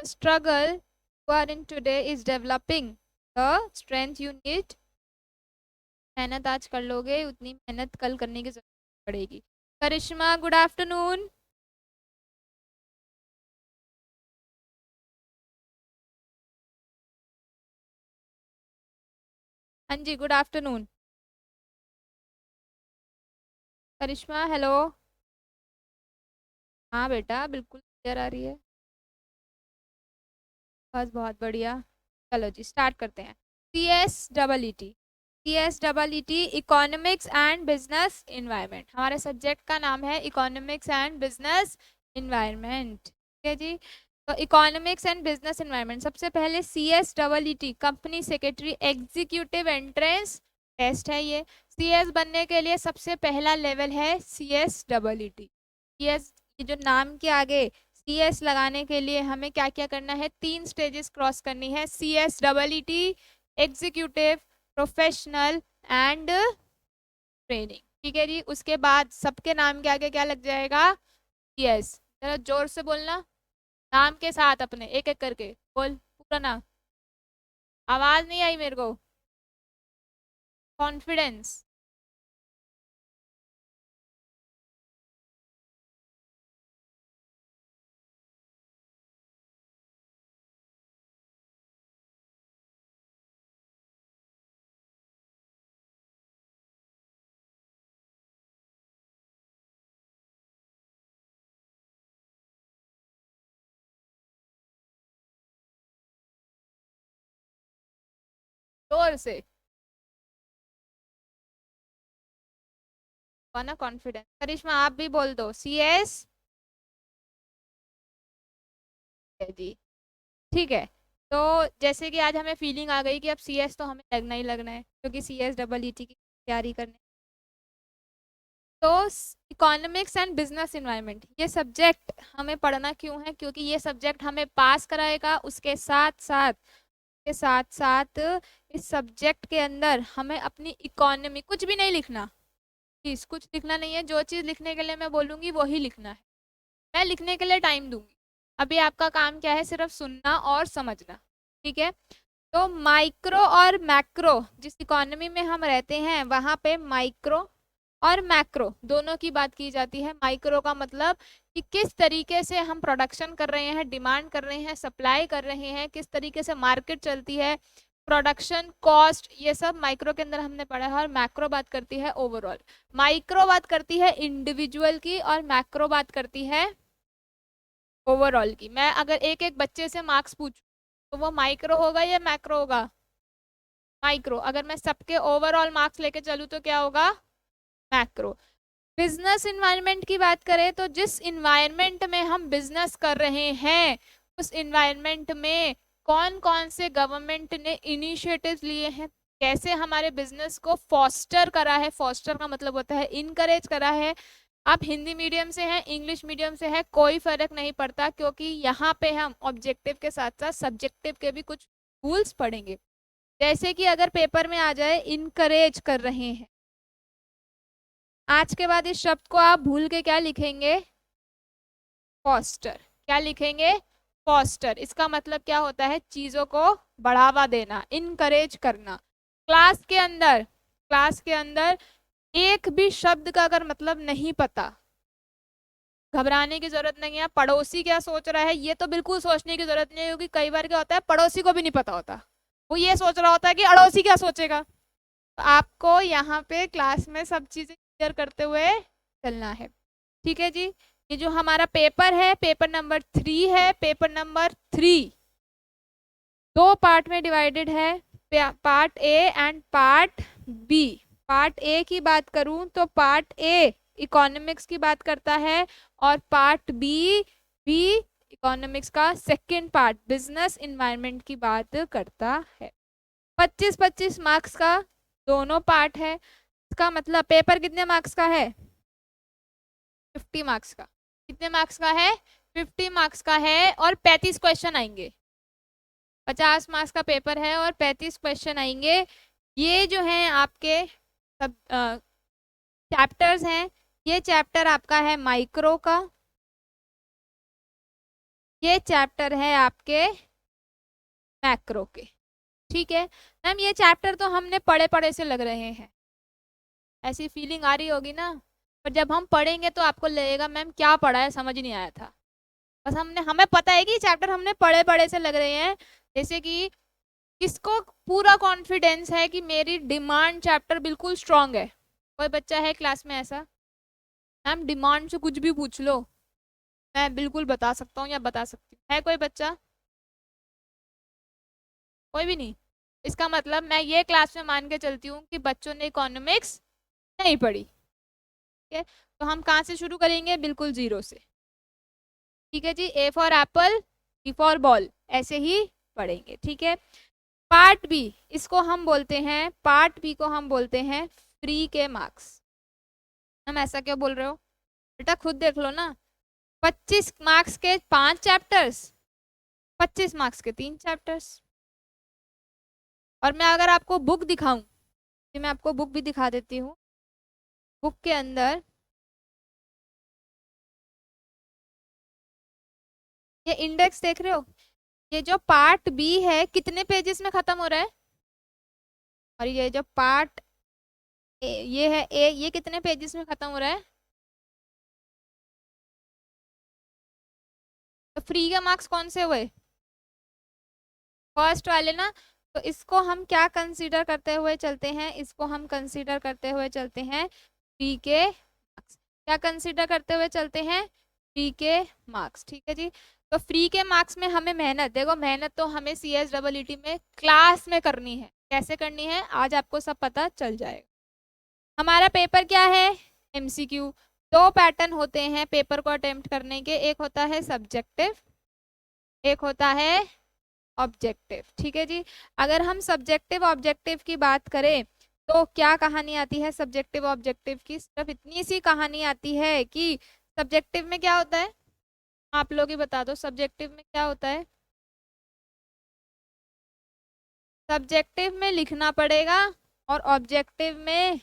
struggle you are in today is developing the strength you need. मेहनत आज कर लोगे उतनी मेहनत कल करने की जरूरत पड़ेगी. करिश्मा, गुड आफ्टरनून. हाँ जी, गुड आफ्टरनून. करिश्मा, हेलो. हाँ बेटा, बिल्कुल क्लियर आ रही है. बस बहुत बढ़िया. चलो जी, स्टार्ट करते हैं. CSEET economics and business environment. हमारे सब्जेक्ट का नाम है इकोनॉमिक्स एंड बिजनेस इन्वायरमेंट. ठीक है जी. तो इकोनॉमिक्स एंड बिजनेस इन्वायरमेंट, सबसे पहले CSEET company secretary executive entrance test है. ये CS बनने के लिए सबसे पहला लेवल है CSEET. CS, ये जो नाम के आगे CS लगाने के लिए हमें क्या क्या करना है, 3 स्टेजेस क्रॉस करनी है. CSEET executive, professional and training. ठीक है जी. उसके बाद सबके नाम के आगे क्या लग जाएगा, CS. जरा जोर से बोलना, नाम के साथ अपने एक एक करके बोल पूरा नाम. आवाज नहीं आई मेरे को. कॉन्फिडेंस. जोर से ना कॉन्फिडेंस. करिश्मा आप भी बोल दो CS. जी, ठीक है. तो जैसे कि आज हमें फीलिंग आ गई कि अब CS तो हमें लगना ही लगना है, क्योंकि CSEET की तैयारी करने. तो इकोनॉमिक्स एंड बिजनेस इन्वायरमेंट, ये सब्जेक्ट हमें पढ़ना क्यों है, क्योंकि ये सब्जेक्ट हमें पास कराएगा. उसके साथ साथ इस सब्जेक्ट के अंदर हमें अपनी इकोनॉमी, कुछ भी नहीं लिखना प्लीज, कुछ लिखना नहीं है. जो चीज़ लिखने के लिए मैं बोलूँगी वही लिखना है. मैं लिखने के लिए टाइम दूंगी. अभी आपका काम क्या है, सिर्फ सुनना और समझना. ठीक है. तो माइक्रो और मैक्रो, जिस इकोनॉमी में हम रहते हैं वहां पे माइक्रो और मैक्रो दोनों की बात की जाती है. माइक्रो का मतलब कि किस तरीके से हम प्रोडक्शन कर रहे हैं, डिमांड कर रहे हैं, सप्लाई कर रहे हैं, किस तरीके से मार्केट चलती है, प्रोडक्शन कॉस्ट, ये सब माइक्रो के अंदर हमने पढ़ा है. और मैक्रो बात करती है ओवरऑल. माइक्रो बात करती है इंडिविजुअल की और मैक्रो बात करती है ओवरऑल की. मैं अगर एक एक बच्चे से मार्क्स पूछूं तो वो माइक्रो होगा या मैक्रो होगा, माइक्रो. अगर मैं सबके ओवरऑल मार्क्स लेके चलूँ तो क्या होगा, मैक्रो. बिजनेस इन्वायरमेंट की बात करें तो जिस इन्वायरमेंट में हम बिजनेस कर रहे हैं उस इन्वायरमेंट में कौन कौन से गवर्नमेंट ने इनिशिएटिव्स लिए हैं, कैसे हमारे बिजनेस को फॉस्टर करा है. फॉस्टर का मतलब होता है इनकरेज करा है. आप हिंदी मीडियम से हैं, इंग्लिश मीडियम से है, कोई फर्क नहीं पड़ता, क्योंकि यहाँ पे हम ऑब्जेक्टिव के साथ साथ सब्जेक्टिव के भी कुछ रूल्स पढ़ेंगे. जैसे कि अगर पेपर में आ जाए इनकरेज कर रहे हैं, आज के बाद इस शब्द को आप भूल के क्या लिखेंगे, फॉस्टर. क्या लिखेंगे, फॉस्टर. इसका मतलब क्या होता है, चीजों को बढ़ावा देना, इनकरेज करना. क्लास के अंदर एक भी शब्द का अगर मतलब नहीं पता, घबराने की जरूरत नहीं है. पड़ोसी क्या सोच रहा है ये तो बिल्कुल सोचने की जरूरत नहीं है, क्योंकि कई बार क्या होता है पड़ोसी को भी नहीं पता होता, वो ये सोच रहा होता है कि अड़ोसी क्या सोचेगा. तो आपको यहाँ पे क्लास में सब चीजें क्लियर करते हुए चलना है. ठीक है जी. ये जो हमारा पेपर है, पेपर नंबर 3 है. पेपर नंबर 3 दो पार्ट में डिवाइडेड है, part A and part B. Part A की बात करूं तो पार्ट ए इकोनॉमिक्स की बात करता है और पार्ट बी भी इकोनॉमिक्स का सेकंड पार्ट बिजनेस इन्वायरमेंट की बात करता है. 25-25 मार्क्स का दोनों पार्ट है. इसका मतलब पेपर कितने मार्क्स का है, 50 मार्क्स का. कितने मार्क्स का है, 50 मार्क्स का है. और 35 क्वेश्चन आएंगे. 50 मार्क्स का पेपर है और 35 क्वेश्चन आएंगे. ये जो है आपके सब चैप्टर्स हैं. ये चैप्टर आपका है माइक्रो का, ये चैप्टर है आपके मैक्रो के, ठीक है मैम। ये चैप्टर तो हमने पढ़े पढ़े से लग रहे हैं, ऐसी फीलिंग आ रही होगी ना, पर जब हम पढ़ेंगे तो आपको लगेगा मैम क्या पढ़ा है, समझ नहीं आया था। बस हमें पता है कि चैप्टर हमने पढ़े पढ़े से लग रहे हैं। जैसे कि किसको पूरा कॉन्फिडेंस है कि मेरी डिमांड चैप्टर बिल्कुल स्ट्रांग है? कोई बच्चा है क्लास में ऐसा? मैम डिमांड से कुछ भी पूछ लो, मैं बिल्कुल बता सकता हूँ या बता सकती हूँ। है कोई बच्चा? कोई भी नहीं? इसका मतलब मैं ये क्लास में मान के चलती हूँ कि बच्चों ने इकोनॉमिक्स नहीं पढ़ी, ठीक है। तो हम कहाँ से शुरू करेंगे? बिल्कुल जीरो से, ठीक है जी। A for apple, B for ball, ऐसे ही पढ़ेंगे, ठीक है। पार्ट बी, इसको हम बोलते हैं, पार्ट बी को हम बोलते हैं फ्री के मार्क्स। हम ऐसा क्यों बोल रहे हो बेटा? खुद देख लो ना, 25 मार्क्स के 5 चैप्टर्स, 25 मार्क्स के 3 चैप्टर्स। और मैं अगर आपको बुक दिखाऊं, तो मैं आपको बुक भी दिखा देती हूँ। बुक के अंदर ये इंडेक्स देख रहे हो? ये जो पार्ट बी है कितने पेजेस में खत्म हो रहा है? और ये जो पार्ट ए, ये है ए, ये कितने पेजेस में खत्म हो रहा है? तो फ्री के मार्क्स कौन से हुए? फर्स्ट वाले ना। तो इसको हम क्या कंसीडर करते हुए चलते हैं? इसको हम कंसीडर करते हुए चलते हैं फ्री के मार्क्स। क्या कंसीडर करते हुए चलते हैं? फ्री के मार्क्स, ठीक है जी। तो फ्री के मार्क्स में हमें मेहनत, देखो मेहनत तो हमें CSEE में क्लास में करनी है। कैसे करनी है आज आपको सब पता चल जाएगा। हमारा पेपर क्या है? MCQ। 2 पैटर्न होते हैं पेपर को अटेम्प्ट करने के, एक होता है सब्जेक्टिव, एक होता है ऑब्जेक्टिव, ठीक है जी। अगर हम सब्जेक्टिव ऑब्जेक्टिव की बात करें तो क्या कहानी आती है सब्जेक्टिव ऑब्जेक्टिव की? सिर्फ इतनी सी कहानी आती है कि सब्जेक्टिव में क्या होता है, आप लोग ही बता दो, सब्जेक्टिव में क्या होता है? सब्जेक्टिव में लिखना पड़ेगा और ऑब्जेक्टिव में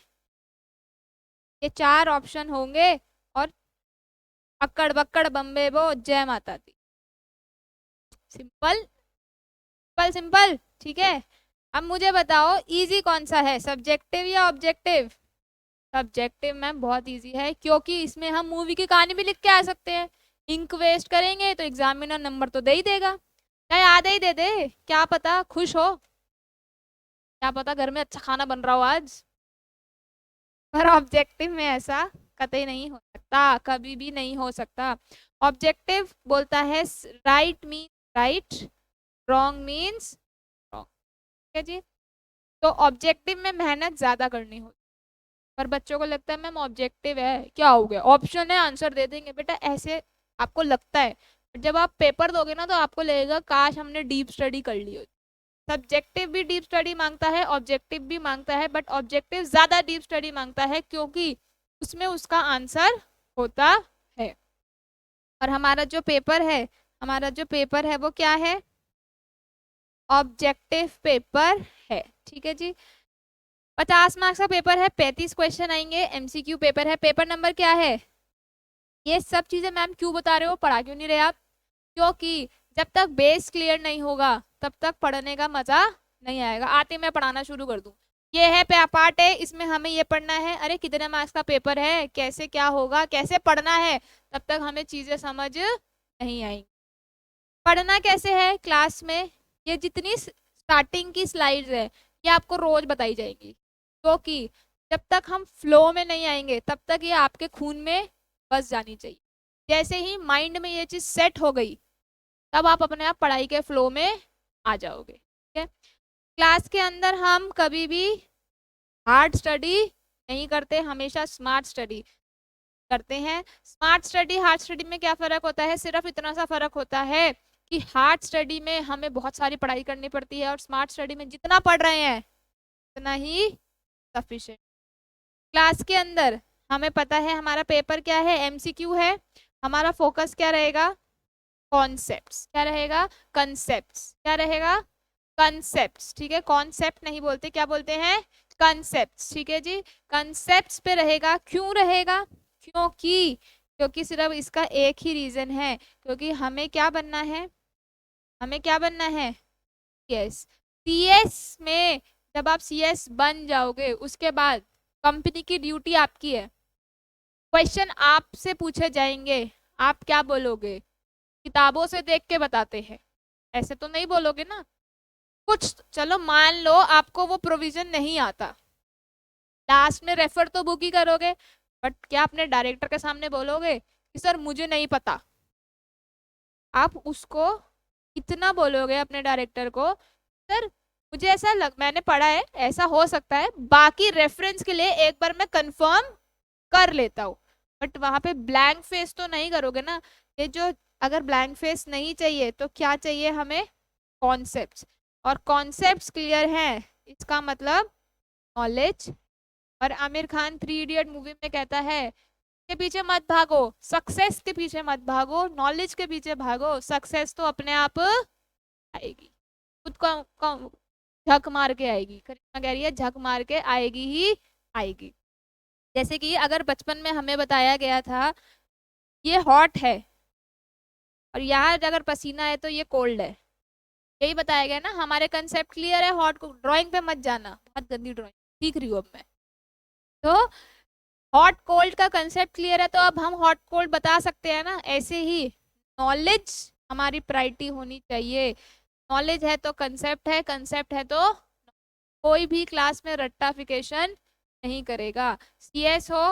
ये 4 ऑप्शन होंगे और अक्कड़ बक्कड़ बम्बे बो जय माता दी। सिंपल सिंपल सिंपल, ठीक है। अब मुझे बताओ इजी कौन सा है, सब्जेक्टिव या ऑब्जेक्टिव? सब्जेक्टिव मैम बहुत इजी है, क्योंकि इसमें हम मूवी की कहानी भी लिख के आ सकते हैं। इंक वेस्ट करेंगे तो एग्जामिनर नंबर तो दे ही देगा, चाहे आधे ही दे दे, क्या पता खुश हो, क्या पता घर में अच्छा खाना बन रहा हो आज। पर ऑब्जेक्टिव में ऐसा कतई नहीं हो सकता, कभी भी नहीं हो सकता। ऑब्जेक्टिव बोलता है right means right, wrong means wrong, ठीक है जी। तो ऑब्जेक्टिव में मेहनत ज्यादा करनी होती, पर बच्चों को लगता है मैम ऑब्जेक्टिव है क्या हो गया, ऑप्शन है आंसर दे देंगे। बेटा ऐसे आपको लगता है, जब आप पेपर दोगे ना तो आपको लगेगा काश हमने डीप स्टडी कर ली होती। सब्जेक्टिव भी डीप स्टडी मांगता है, ऑब्जेक्टिव भी मांगता है, बट ऑब्जेक्टिव ज्यादा डीप स्टडी मांगता है क्योंकि उसमें उसका आंसर होता है। और हमारा जो पेपर है, हमारा जो पेपर है वो क्या है? ऑब्जेक्टिव पेपर है, ठीक है जी। 50 मार्क्स का पेपर है, 35 क्वेश्चन आएंगे, MCQ पेपर है। पेपर नंबर क्या है? ये सब चीजें मैम क्यों बता रहे हो, पढ़ा क्यों नहीं रहे आप? क्योंकि जब तक बेस क्लियर नहीं होगा तब तक पढ़ने का मजा नहीं आएगा। आते मैं पढ़ाना शुरू कर दूं, ये है पार्ट है, इसमें हमें ये पढ़ना है, अरे कितने मार्क्स का पेपर है, कैसे क्या होगा, कैसे पढ़ना है, तब तक हमें चीजें समझ नहीं आएंगी। पढ़ना कैसे है क्लास में? ये जितनी स्टार्टिंग की स्लाइड्स है ये आपको रोज बताई जाएंगी, क्योंकि जब तक हम फ्लो में नहीं आएंगे तब तक ये आपके खून में बस जानी चाहिए। जैसे ही माइंड में ये चीज सेट हो गई तब आप अपने आप पढ़ाई के फ्लो में आ जाओगे, ठीक है। क्लास के अंदर हम कभी भी हार्ड स्टडी नहीं करते, हमेशा स्मार्ट स्टडी करते हैं। स्मार्ट स्टडी हार्ड स्टडी में क्या फर्क होता है? सिर्फ इतना सा फर्क होता है कि हार्ड स्टडी में हमें बहुत सारी पढ़ाई करनी पड़ती है और स्मार्ट स्टडी में जितना पढ़ रहे हैं उतना ही सफिशिएंट। क्लास के अंदर हमें पता है हमारा पेपर क्या है, MCQ है, हमारा फोकस क्या रहेगा? कॉन्सेप्ट्स। क्या रहेगा? कंसेप्ट्स। क्या रहेगा? कंसेप्ट्स, ठीक है। कॉन्सेप्ट नहीं बोलते, क्या बोलते हैं? कंसेप्ट्स, ठीक है जी। कंसेप्ट्स पे रहेगा। क्यों रहेगा? क्योंकि क्योंकि सिर्फ इसका एक ही रीजन है, क्योंकि हमें क्या बनना है, हमें क्या बनना है, सीएस। सीएस में जब आप सीएस बन जाओगे उसके बाद कंपनी की ड्यूटी आपकी है, क्वेश्चन आपसे पूछे जाएंगे, आप क्या बोलोगे, किताबों से देख के बताते हैं, ऐसे तो नहीं बोलोगे ना। कुछ चलो मान लो आपको वो प्रोविजन नहीं आता, लास्ट में रेफर तो बुक ही करोगे, बट क्या अपने डायरेक्टर के सामने बोलोगे कि सर मुझे नहीं पता। आप उसको इतना बोलोगे अपने डायरेक्टर को, सर मुझे ऐसा मैंने पढ़ा है, ऐसा हो सकता है, बाकी रेफरेंस के लिए एक बार मैं कंफर्म कर लेता हूँ। बट वहां पे ब्लैंक फेस तो नहीं करोगे ना। ये जो, अगर ब्लैंक फेस नहीं चाहिए तो क्या चाहिए हमें, कॉन्सेप्ट्स, और कॉन्सेप्ट्स क्लियर हैं, इसका मतलब नॉलेज। और आमिर खान 3 इडियट मूवी में कहता है के पीछे मत भागो, सक्सेस के पीछे मत भागो, नॉलेज के पीछे भागो, सक्सेस तो अपने आप आएगी, खुद को झक मार के आएगी। करीना कह रही है झक मार के आएगी ही आएगी। जैसे कि अगर बचपन में हमें बताया गया था ये हॉट है और यहाँ अगर पसीना है तो ये कोल्ड है, यही बताया गया ना, हमारे कंसेप्ट क्लियर है। हॉट को ड्राइंग पे मत जाना, बहुत गंदी ड्राइंग सीख रही हूँ अब मैं। तो हॉट कोल्ड का कंसेप्ट क्लियर है, तो अब हम हॉट कोल्ड बता सकते हैं ना। ऐसे ही नॉलेज हमारी प्रायोरिटी होनी चाहिए, नॉलेज है तो कंसेप्ट है, कंसेप्ट है तो कोई भी क्लास में रट्टाफिकेशन नहीं करेगा। सीएस हो,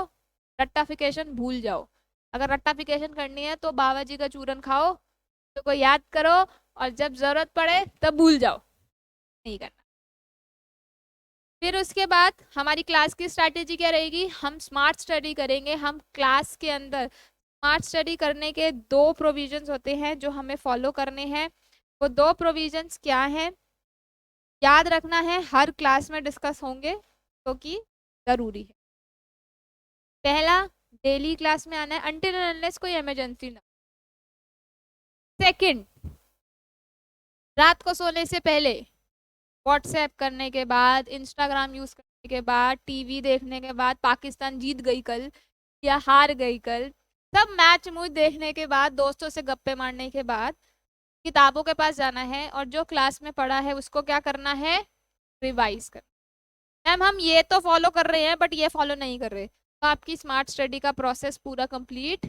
रट्टाफिकेशन भूल जाओ। अगर रट्टाफिकेशन करनी है तो बाबा जी का चूरन खाओ, तो को याद करो, और जब जरूरत पड़े तब भूल जाओ, नहीं करना। फिर उसके बाद हमारी क्लास की स्ट्रैटेजी क्या रहेगी, हम स्मार्ट स्टडी करेंगे। हम क्लास के अंदर स्मार्ट स्टडी करने के 2 प्रोविजंस होते हैं जो हमें फॉलो करने हैं। वो 2 प्रोविजंस क्या हैं, याद रखना है, हर क्लास में डिस्कस होंगे क्योंकि जरूरी है। पहला, डेली क्लास में आना है अनटिल एंड अनलेस कोई इमरजेंसी ना। सेकंड, रात को सोने से पहले व्हाट्सएप करने के बाद, इंस्टाग्राम यूज करने के बाद, टीवी देखने के बाद, पाकिस्तान जीत गई कल या हार गई कल, सब मैच मूच देखने के बाद, दोस्तों से गप्पे मारने के बाद किताबों के पास जाना है और जो क्लास में पढ़ा है उसको क्या करना है, रिवाइज कर। मैम हम ये तो फॉलो कर रहे हैं बट ये फॉलो नहीं कर रहे, तो आपकी स्मार्ट स्टडी का प्रोसेस पूरा कंप्लीट।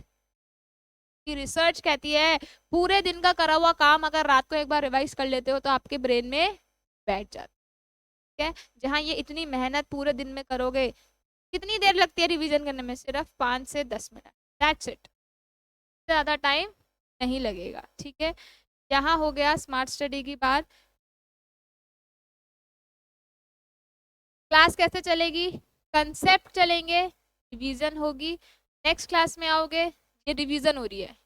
की रिसर्च कहती है पूरे दिन का करा हुआ काम अगर रात को एक बार रिवाइज कर लेते हो तो आपके ब्रेन में बैठ जाता है। जहाँ ये इतनी मेहनत पूरे दिन में करोगे, कितनी देर लगती है रिवीजन करने में, सिर्फ 5 से 10 मिनट, दैट्स इट, ज़्यादा टाइम नहीं लगेगा। ठीक है, यहाँ हो गया स्मार्ट स्टडी की बात। क्लास कैसे चलेगी, कंसेप्ट चलेंगे, रिवीजन होगी। नेक्स्ट क्लास में आओगे, ये रिवीजन हो रही है,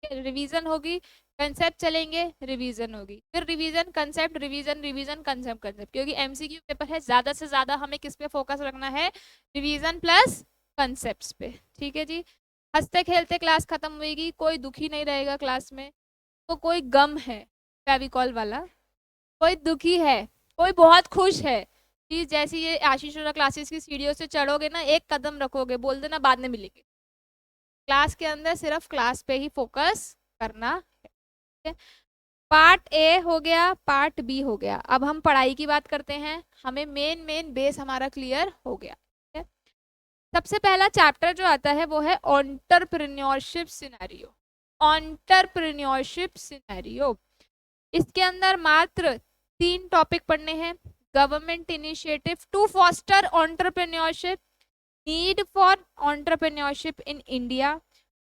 रिवीजन होगी, कंसेप्ट चलेंगे, रिवीजन होगी, फिर revision concept, revision revision concept concept, क्योंकि एमसीक्यू पेपर है, ज्यादा से ज्यादा हमें किस पे फोकस रखना है, रिवीजन प्लस कंसेप्ट पे। ठीक है जी, हंसते खेलते क्लास खत्म होगी, कोई दुखी नहीं रहेगा क्लास में। तो कोई गम है फेविकॉल वाला, कोई दुखी है, कोई बहुत खुश है, प्लीज जैसे ये आशीष क्लासेस की सीढ़ियों से चढ़ोगे ना, एक कदम रखोगे, बोल देना बाद में मिलेंगे। क्लास के अंदर सिर्फ क्लास पे ही फोकस करना है। पार्ट ए हो गया, पार्ट बी हो गया। अब हम पढ़ाई की बात करते हैं, हमें मेन बेस हमारा क्लियर हो गया। सबसे पहला चैप्टर जो आता है वो है एंटरप्रेन्योरशिप सिनेरियो। एंटरप्रेन्योरशिप सिनेरियो, इसके अंदर मात्र 3 टॉपिक पढ़ने हैं। Government initiative to foster entrepreneurship, need for entrepreneurship in India,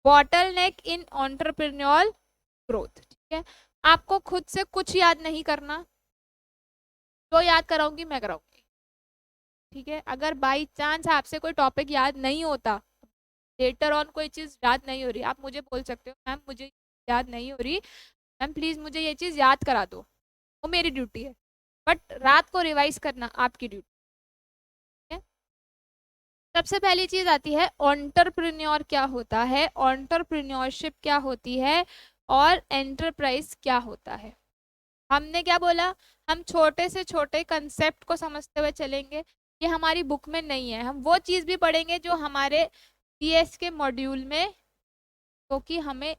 bottleneck in entrepreneurial growth. ठीक है, आपको खुद से कुछ याद नहीं करना, जो याद कराऊंगी मैं कराऊंगी। ठीक है, अगर बाई चांस आपसे कोई टॉपिक याद नहीं होता, लेटर ऑन कोई चीज याद नहीं हो रही, आप मुझे बोल सकते हो मैम मुझे याद नहीं हो रही, मैम प्लीज मुझे ये चीज याद करा दो, वो मेरी ड्यूटी है, बट रात को रिवाइज करना आपकी ड्यूटी है। सबसे पहली चीज आती है एंटरप्रेन्योर क्या होता है, एंटरप्रेन्योरशिप क्या होती है, और एंटरप्राइज क्या होता है। हमने क्या बोला, हम छोटे से छोटे कंसेप्ट को समझते हुए चलेंगे, ये हमारी बुक में नहीं है। हम वो चीज भी पढ़ेंगे जो हमारे सीएस के मॉड्यूल में क्योंकि हमें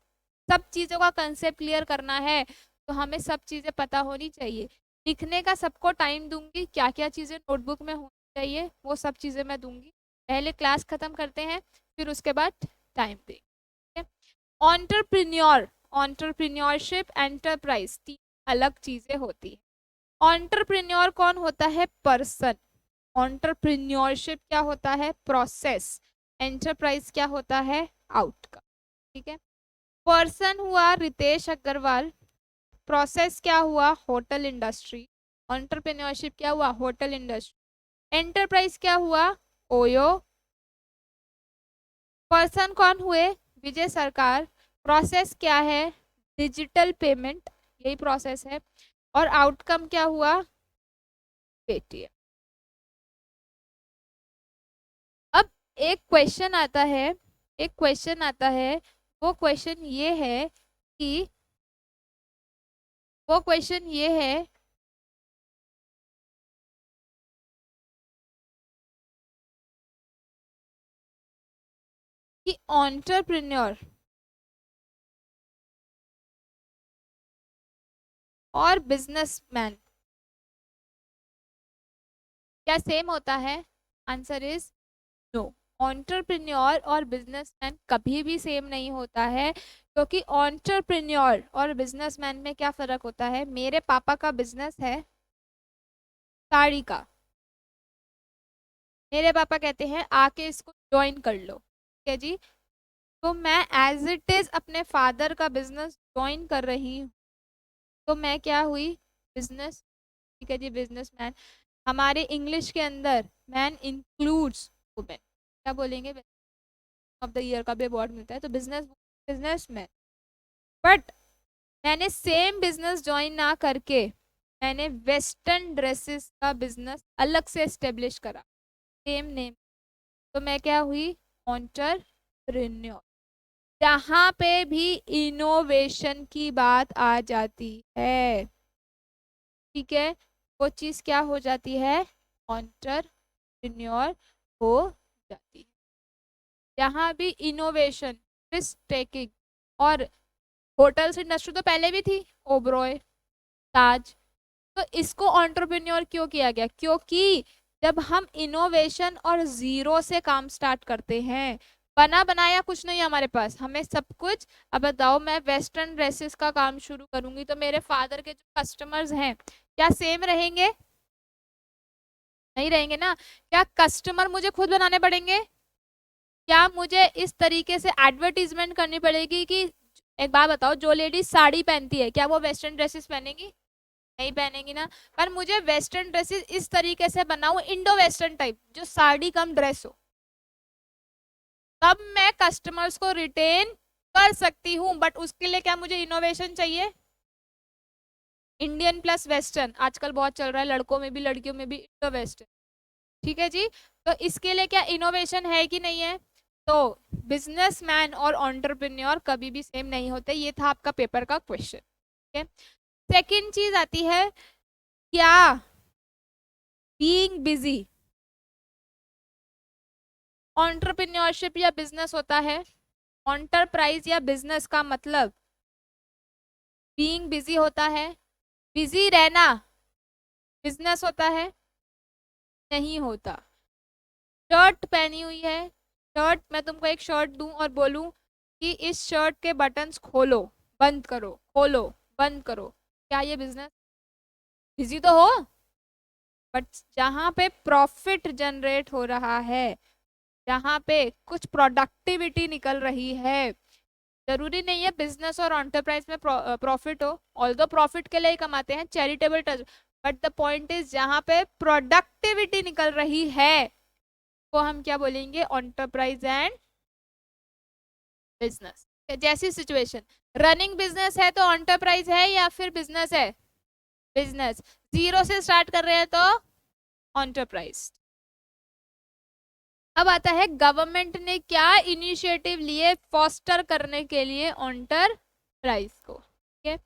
सब चीज़ों का कंसेप्ट क्लियर करना है, तो हमें सब चीज़ें पता होनी चाहिए। लिखने का सबको टाइम दूंगी, क्या क्या चीज़ें नोटबुक में होनी चाहिए वो सब चीज़ें मैं दूंगी। पहले क्लास खत्म करते हैं, फिर उसके बाद टाइम देंगे। ऑन्टरप्रेन्योर, ऑन्टरप्रेन्योरशिप, एंटरप्राइज, तीन अलग चीज़ें होती है। ऑन्टरप्रेन्योर कौन होता है? पर्सन। ऑन्टरप्रेन्योरशिप क्या होता है? प्रोसेस। एंटरप्राइज क्या होता है? आउटकम। ठीक है। पर्सन हुआ रितेश अग्रवाल, प्रोसेस क्या हुआ? Hotel industry. एंटरप्रेन्योरशिप क्या हुआ? Hotel industry. एंटरप्राइज क्या हुआ? ओयो। पर्सन कौन हुए? विजय सरकार। प्रोसेस क्या है? डिजिटल पेमेंट, यही प्रोसेस है। और आउटकम क्या हुआ? पेटीएम। अब एक क्वेश्चन आता है, एक क्वेश्चन आता है, वो क्वेश्चन ये है कि वो क्वेश्चन ये है कि एंटरप्रेन्योर और बिजनेसमैन क्या सेम होता है? Answer is no. एंटरप्रेन्योर और बिजनेसमैन कभी भी सेम नहीं होता है, क्योंकि एंटरप्रेन्योर और बिजनेसमैन में क्या फर्क होता है? मेरे पापा का बिजनेस है साड़ी का, मेरे पापा कहते हैं आके इसको ज्वाइन कर लो, ठीक है जी, तो मैं एज इट इज अपने फादर का बिजनेस ज्वाइन कर रही हूँ, तो मैं क्या हुई? बिजनेस। ठीक है जी, बिजनेसमैन। हमारे इंग्लिश के अंदर मैन इंक्लूड्स वुमेन, क्या बोलेंगे? ऑफ द ईयर का भी अवार्ड मिलता है, तो बिजनेस, बिजनेसमैन। बट मैंने सेम बिजनेस ज्वाइन ना करके मैंने वेस्टर्न ड्रेसेस का बिजनेस अलग से एस्टेब्लिश करा, सेम नेम, तो मैं क्या हुई? एंटरप्रेन्योर। जहां पे भी इनोवेशन की बात आ जाती है, ठीक है, वो चीज क्या हो जाती है? एंटरप्रेन्योर हो जाती है। जहां भी इनोवेशन, रिस्क टेकिंग, और होटल्स इंडस्ट्री तो पहले भी थी, ओबरॉय, ताज, तो इसको एंटरप्रेन्योर क्यों किया गया? क्योंकि जब हम इनोवेशन और जीरो से काम स्टार्ट करते हैं, बना बनाया कुछ नहीं हमारे पास, हमें सब कुछ। अब बताओ, मैं वेस्टर्न ड्रेसेस का काम शुरू करूंगी तो मेरे फादर के जो कस्टमर्स हैं क्या सेम रहेंगे? नहीं रहेंगे ना। क्या कस्टमर मुझे खुद बनाने पड़ेंगे? क्या मुझे इस तरीके से एडवर्टीजमेंट करनी पड़ेगी कि, एक बात बताओ, जो लेडी साड़ी पहनती है क्या वो वेस्टर्न ड्रेसेस पहनेगी? नहीं पहनेगी ना। पर मुझे वेस्टर्न ड्रेसेस इस तरीके से बनाऊं, इंडो वेस्टर्न टाइप, जो साड़ी कम ड्रेस हो, तब मैं कस्टमर्स को रिटेन कर सकती हूँ। बट उसके लिए क्या मुझे इनोवेशन चाहिए? इंडियन प्लस वेस्टर्न आजकल बहुत चल रहा है, लड़कों में भी लड़कियों में भी, इंडो वेस्टर्न। ठीक है जी, तो इसके लिए क्या इनोवेशन है कि नहीं है? तो बिजनेसमैन और एंटरप्रेन्योर कभी भी सेम नहीं होते। ये था आपका पेपर का क्वेश्चन। ठीक है। सेकेंड चीज आती है, क्या बीइंग बिजी एंटरप्रेन्योरशिप या बिजनेस होता है? एंटरप्राइज या बिजनेस का मतलब बीइंग बिजी होता है? बिजी रहना बिजनेस होता है? नहीं होता। शर्ट पहनी हुई है, शर्ट, मैं तुमको एक शर्ट दूं और बोलूं कि इस शर्ट के बटन्स खोलो बंद करो, खोलो बंद करो, क्या ये बिजनेस? बिजी तो हो, बट जहां पे प्रॉफिट जनरेट हो रहा है, जहां पे कुछ प्रोडक्टिविटी निकल रही है, जरूरी नहीं है बिजनेस और एंटरप्राइज में प्रॉफिट हो, ऑल्दो प्रॉफिट के लिए ही कमाते हैं, charitable touch, but the point is जहां पे प्रोडक्टिविटी निकल रही है वो हम क्या बोलेंगे? Enterprise and business. जैसी सिचुएशन, रनिंग बिजनेस है तो एंटरप्राइज है या फिर बिजनेस है? बिजनेस। जीरो से स्टार्ट कर रहे हैं तो एंटरप्राइज। अब आता है गवर्नमेंट ने क्या इनिशिएटिव लिए फॉस्टर करने के लिए एंटरप्राइज को। ठीक है,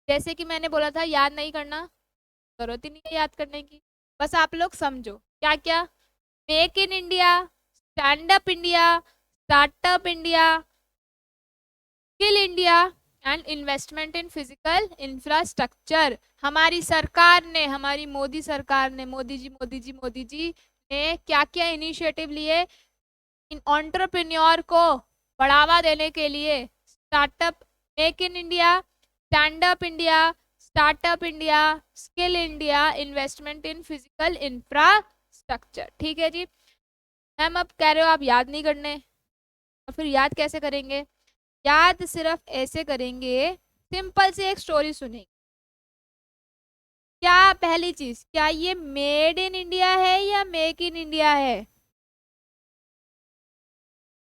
जैसे कि मैंने बोला था, याद नहीं करना, जरूरत ही नहीं है याद करने की, बस आप लोग समझो क्या क्या। Make in India, stand up India, startup India, skill India and investment in physical infrastructure. हमारी सरकार ने, हमारी मोदी सरकार ने, मोदी जी ने क्या क्या इनिशिएटिव लिए इन एंटरप्रेन्योर को बढ़ावा देने के लिए। Startup, make in India, stand up India, startup India, skill India, investment in physical infrastructure. ठीक है जी। मैम अब कह रहे हो आप याद नहीं करने, और फिर याद कैसे करेंगे? याद सिर्फ ऐसे करेंगे, सिंपल सी एक स्टोरी सुनेंगे। क्या पहली चीज, क्या ये मेड इन इंडिया है या मेक इन इंडिया है?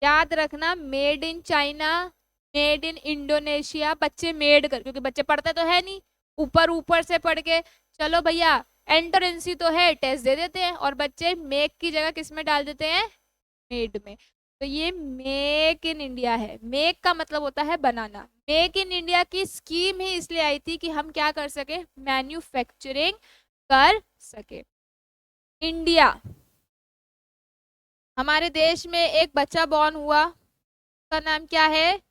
याद रखना, made in China, made in Indonesia. बच्चे मेड कर, क्योंकि बच्चे पढ़ते तो है नहीं, ऊपर ऊपर से पढ़ के चलो भैया एंट्रेंसी तो है, टेस्ट दे देते हैं, और बच्चे मेक की जगह किस में डाल देते हैं? मेड में। तो ये मेक इन इंडिया है। मेक का मतलब होता है बनाना। मेक इन इंडिया की स्कीम ही इसलिए आई थी कि हम क्या कर सके? मैन्युफैक्चरिंग कर सके। इंडिया, हमारे देश में एक बच्चा बॉर्न हुआ, उसका नाम क्या है?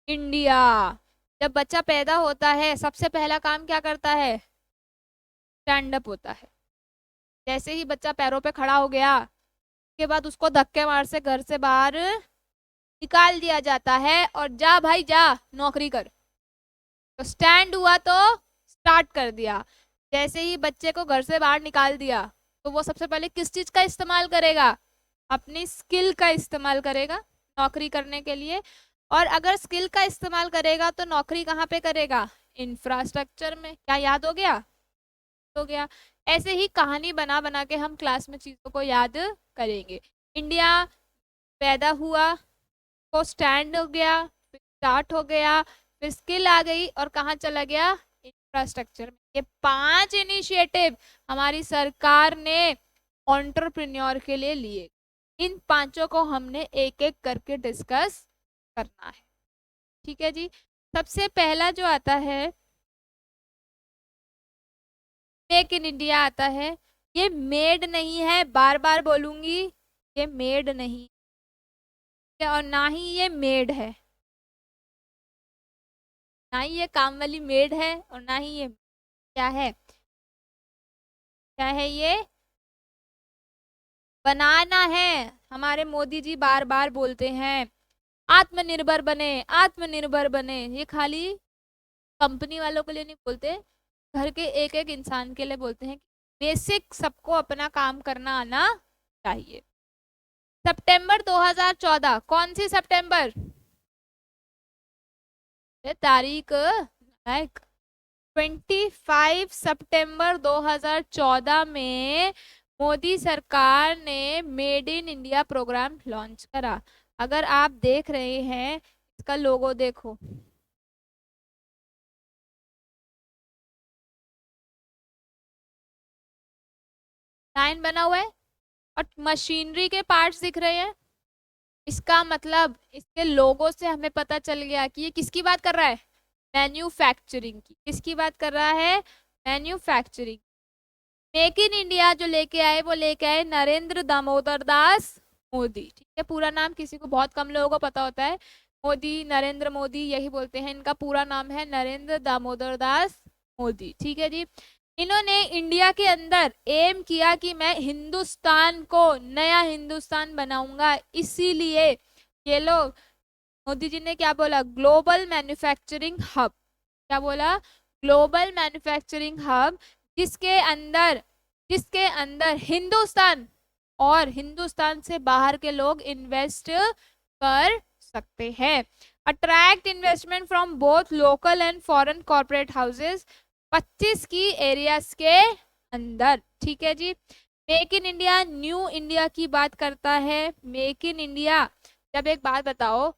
इंडिया। जब बच्चा पैदा होता है सबसे पहला काम क्या करता है? स्टैंड अप होता है। जैसे ही बच्चा पैरों पे खड़ा हो गया, उसके बाद उसको धक्के मार से घर से बाहर निकाल दिया जाता है, और जा भाई जा नौकरी कर। तो स्टैंड हुआ तो स्टार्ट कर दिया। जैसे ही बच्चे को घर से बाहर निकाल दिया, तो वो सबसे पहले किस चीज का इस्तेमाल करेगा? अपनी स्किल का इस्तेमाल करेगा नौकरी करने के लिए। और अगर स्किल का इस्तेमाल करेगा तो नौकरी कहाँ पे करेगा? इंफ्रास्ट्रक्चर में। क्या याद हो गया? हो गया। ऐसे ही कहानी बना बना के हम क्लास में चीजों को याद करेंगे। इंडिया पैदा हुआ, को स्टैंड हो गया, फिर स्टार्ट हो गया, फिर स्किल आ गई, और कहाँ चला गया? इंफ्रास्ट्रक्चर में। ये 5 इनिशिएटिव हमारी सरकार ने एंटरप्रेन्योर के लिए लिए। इन 5 को हमने एक एक करके डिस्कस करना है। ठीक है जी। सबसे पहला जो आता है मेक इन इंडिया आता है। ये मेड नहीं है, बार बार बोलूंगी, ये मेड नहीं है, और ना ही ये मेड है, ना ही ये काम वाली मेड है, और ना ही ये क्या है? क्या है ये? बनाना है। हमारे मोदी जी बार बार बोलते हैं आत्मनिर्भर बने, आत्मनिर्भर बने। ये खाली कंपनी वालों के लिए नहीं बोलते, घर के एक एक इंसान के लिए बोलते हैं। बेसिक सबको अपना काम करना आना चाहिए। सितंबर 2014, कौन सी सितंबर? तारीख 25 सितंबर 2014 में मोदी सरकार ने made in India programme launch करा। अगर आप देख रहे हैं, इसका लोगो देखो, लाइन बना हुआ है और मशीनरी के पार्ट्स दिख रहे हैं। इसका मतलब इसके लोगो से हमें पता चल गया कि ये किसकी बात कर रहा है? मैन्युफैक्चरिंग की। किसकी बात कर रहा है? मैन्युफैक्चरिंग। मेक इन इंडिया जो लेके आए, वो लेके आए नरेंद्र दामोदर दास मोदी। ठीक है, पूरा नाम किसी को, बहुत कम लोगों को पता होता है। मोदी, नरेंद्र मोदी यही बोलते हैं। इनका पूरा नाम है नरेंद्र दामोदर दास मोदी। ठीक है जी। इन्होंने इंडिया के अंदर एम किया कि मैं हिंदुस्तान को नया हिंदुस्तान बनाऊंगा। इसीलिए ये लोग, मोदी जी ने क्या बोला? Global manufacturing hub. क्या बोला? ग्लोबल मैन्युफैक्चरिंग हब, जिसके अंदर हिंदुस्तान और हिंदुस्तान से बाहर के लोग इन्वेस्ट कर सकते हैं। Attract investment from both local and foreign corporate houses 25 की एरियाज के अंदर। ठीक है जी। Make in India new India की बात करता है। मेक इन इंडिया, जब एक बात बताओ,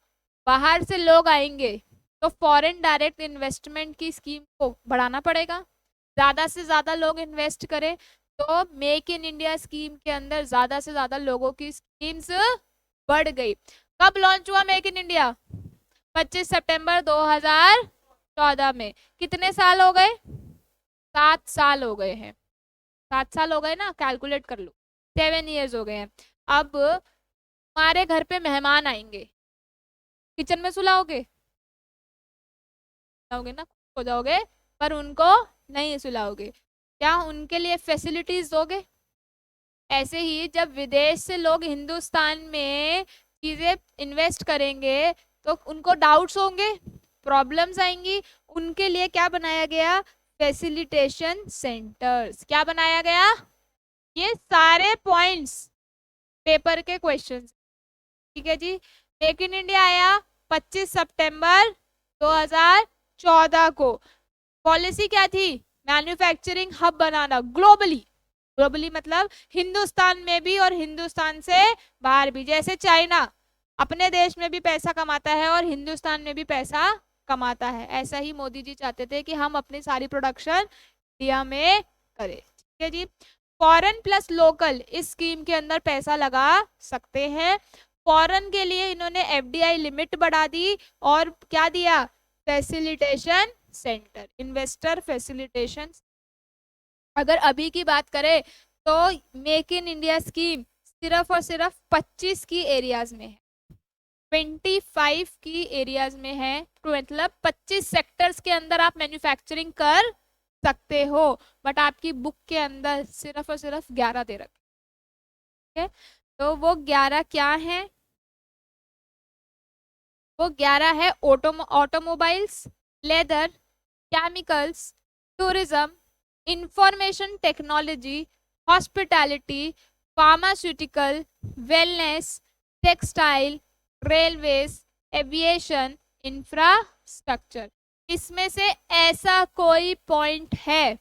बाहर से लोग आएंगे तो फॉरेन डायरेक्ट इन्वेस्टमेंट की स्कीम को बढ़ाना पड़ेगा, ज्यादा से ज्यादा लोग इन्वेस्ट करें। तो मेक इन इंडिया स्कीम के अंदर ज्यादा से ज्यादा लोगों की स्कीम्स बढ़ गई। कब लॉन्च हुआ मेक इन इंडिया? 25 सितंबर 2014 में। कितने साल हो गए? 7 साल हो गए हैं। 7 साल हो गए ना, कैलकुलेट कर लो, 7 ईयर्स हो गए हैं। अब हमारे घर पे मेहमान आएंगे, किचन में सुलाओगे? सुलाओगे ना, खुश हो जाओगे, पर उनको नहीं सुलाओगे। क्या उनके लिए फैसिलिटीज दोगे? ऐसे ही जब विदेश से लोग हिंदुस्तान में चीजें इन्वेस्ट करेंगे तो उनको डाउट्स होंगे, प्रॉब्लम्स आएंगी। उनके लिए क्या बनाया गया? Facilitation centres. क्या बनाया गया? ये सारे पॉइंट्स पेपर के क्वेश्चंस। ठीक है जी। मेक इन इंडिया आया 25 सितंबर 2014 को। पॉलिसी क्या थी? मैन्युफैक्चरिंग हब बनाना ग्लोबली। ग्लोबली मतलब हिंदुस्तान में भी और हिंदुस्तान से बाहर भी। जैसे चाइना अपने देश में भी पैसा कमाता है और हिंदुस्तान में भी पैसा कमाता है, ऐसा ही मोदी जी चाहते थे कि हम अपनी सारी प्रोडक्शन इंडिया में करें। ठीक है जी। फॉरेन प्लस लोकल इस स्कीम के अंदर पैसा लगा सकते हैं। फॉरेन के लिए इन्होंने एफडीआई लिमिट बढ़ा दी और क्या दिया? Facilitation centre, investor facilitation. अगर अभी की बात करें तो मेक इन इंडिया स्कीम सिर्फ और सिर्फ 25 की एरियाज में है, 25 की एरियाज में है। तो मतलब 25 सेक्टर्स के अंदर आप मैन्युफैक्चरिंग कर सकते हो, बट आपकी बुक के अंदर सिर्फ और सिर्फ 11 दे रखे हैं। तो वो 11 क्या है? वो 11 है automobiles, leather, chemicals, tourism, information technology, hospitality, pharmaceutical, wellness, textile, railways, aviation, infrastructure. इसमें से ऐसा कोई पॉइंट है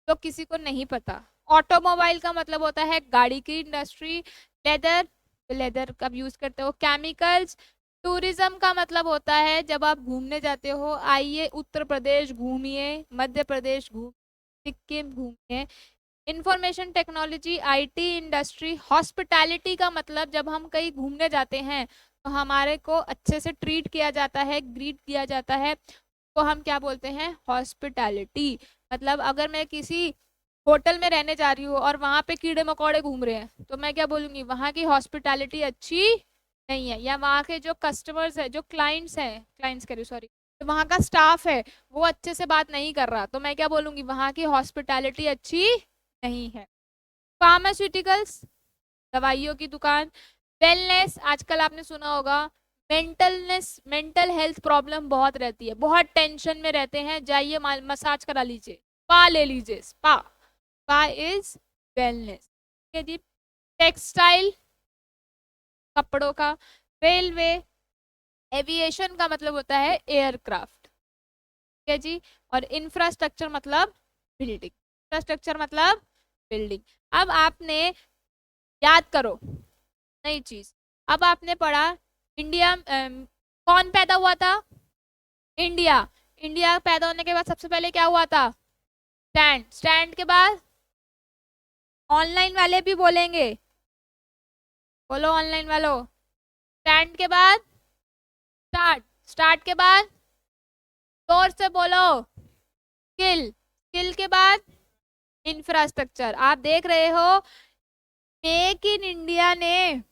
तो किसी को नहीं पता? ऑटोमोबाइल का मतलब होता है गाड़ी की इंडस्ट्री, लेदर, लेदर कब यूज करते हो, केमिकल्स। टूरिज्म का मतलब होता है जब आप घूमने जाते हो, आइए उत्तर प्रदेश घूमिए, मध्य प्रदेश घूम, सिक्किम घूमिए। Information technology, IT industry. Hospitality का मतलब जब हम कहीं घूमने जाते हैं तो हमारे को अच्छे से ट्रीट किया जाता है, ग्रीट किया जाता है, तो हम क्या बोलते हैं? हॉस्पिटैलिटी। मतलब अगर मैं किसी होटल में रहने जा रही हूँ और वहां पे कीड़े मकोड़े घूम रहे हैं तो मैं क्या बोलूंगी? वहां की हॉस्पिटैलिटी अच्छी नहीं है, या वहां के जो कस्टमर्स है, जो क्लाइंट्स हैं, क्लाइंट्स कह रही सॉरी, तो वहां का स्टाफ है वो अच्छे से बात नहीं कर रहा, तो मैं क्या बोलूंगी? वहां की हॉस्पिटैलिटी अच्छी नहीं है। फार्मास्यूटिकल्स, दवाइयों की दुकान। वेलनेस, आजकल आपने सुना होगा मेंटलनेस, मेंटल हेल्थ प्रॉब्लम बहुत रहती है, बहुत टेंशन में रहते हैं, जाइए मसाज करा लीजिए, स्पा ले लीजिए, स्पा, स्पा इज वेलनेस। ठीक है जी। टेक्सटाइल, कपड़ों का। रेलवे, एविएशन का मतलब होता है एयरक्राफ्ट। ठीक है जी। और इंफ्रास्ट्रक्चर मतलब बिल्डिंग, इंफ्रास्ट्रक्चर मतलब बिल्डिंग। अब आपने याद करो नई चीज। अब आपने पढ़ा इंडिया कौन पैदा हुआ था? इंडिया। इंडिया पैदा होने के बाद सबसे पहले क्या हुआ था? स्टैंड। स्टैंड के बाद ऑनलाइन वाले भी बोलेंगे, बोलो ऑनलाइन वालों। स्टैंड के बाद स्टार्ट, स्टार्ट के बाद जोर से बोलो स्किल, स्किल के बाद इंफ्रास्ट्रक्चर। आप देख रहे हो मेक इन इंडिया ने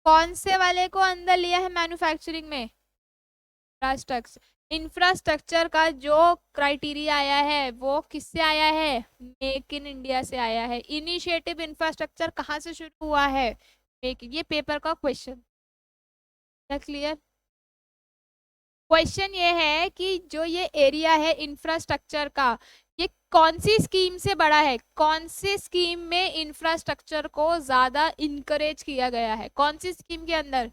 कौन से वाले को अंदर लिया है मैन्युफैक्चरिंग में? इंफ्रास्ट्रक्चर। इंफ्रास्ट्रक्चर का जो क्राइटेरिया आया है वो किससे आया है? मेक इन इंडिया से आया है। इनिशिएटिव इंफ्रास्ट्रक्चर कहाँ से शुरू हुआ है? मेक, ये पेपर का क्वेश्चन है। क्लियर? क्वेश्चन ये है कि जो ये एरिया है इंफ्रास्ट्रक्चर का, ये कौन सी स्कीम से बड़ा है? कौन सी स्कीम में इंफ्रास्ट्रक्चर को ज्यादा इनकरेज किया गया है? कौन सी स्कीम के अंदर?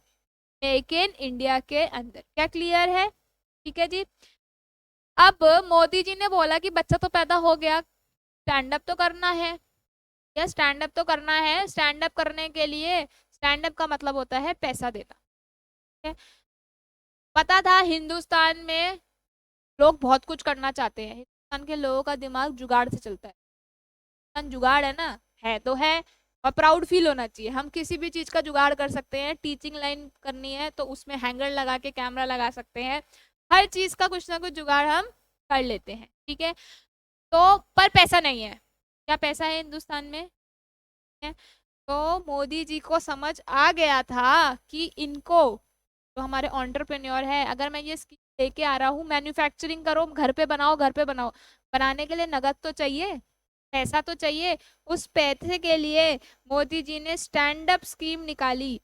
मेक इन इंडिया के अंदर। क्या क्लियर है? ठीक है जी। अब मोदी जी ने बोला कि बच्चा तो पैदा हो गया, स्टैंड अप तो करना है। या स्टैंड अप तो करना है, स्टैंड अप करने के लिए स्टैंड अप का मतलब होता है पैसा देना। ठीक है? पता था हिंदुस्तान में लोग बहुत कुछ करना चाहते हैं, हिंदुस्तान के लोगों का दिमाग जुगाड़ से चलता है। हिंदुस्तान जुगाड़ है ना, है तो है, और प्राउड फील होना चाहिए। हम किसी भी चीज का जुगाड़ कर सकते हैं, टीचिंग लाइन करनी है तो उसमें हैंगर लगा के कैमरा लगा सकते हैं, हर चीज का कुछ ना कुछ जुगाड़ हम कर लेते हैं। ठीक है? तो पर पैसा नहीं है। क्या पैसा है हिंदुस्तान में? है? तो मोदी जी को समझ आ गया था कि इनको, जो हमारे एंटरप्रेन्योर है, अगर मैं ये स्कीम लेके आ रहा हूँ, मैन्युफैक्चरिंग करो, घर पे बनाओ, घर पे बनाओ। बनाने के लिए नगद तो चाहिए, पैसा तो चाहिए। उस पैसे के लिए मोदी जी ने स्टैंड अप स्कीम निकाली।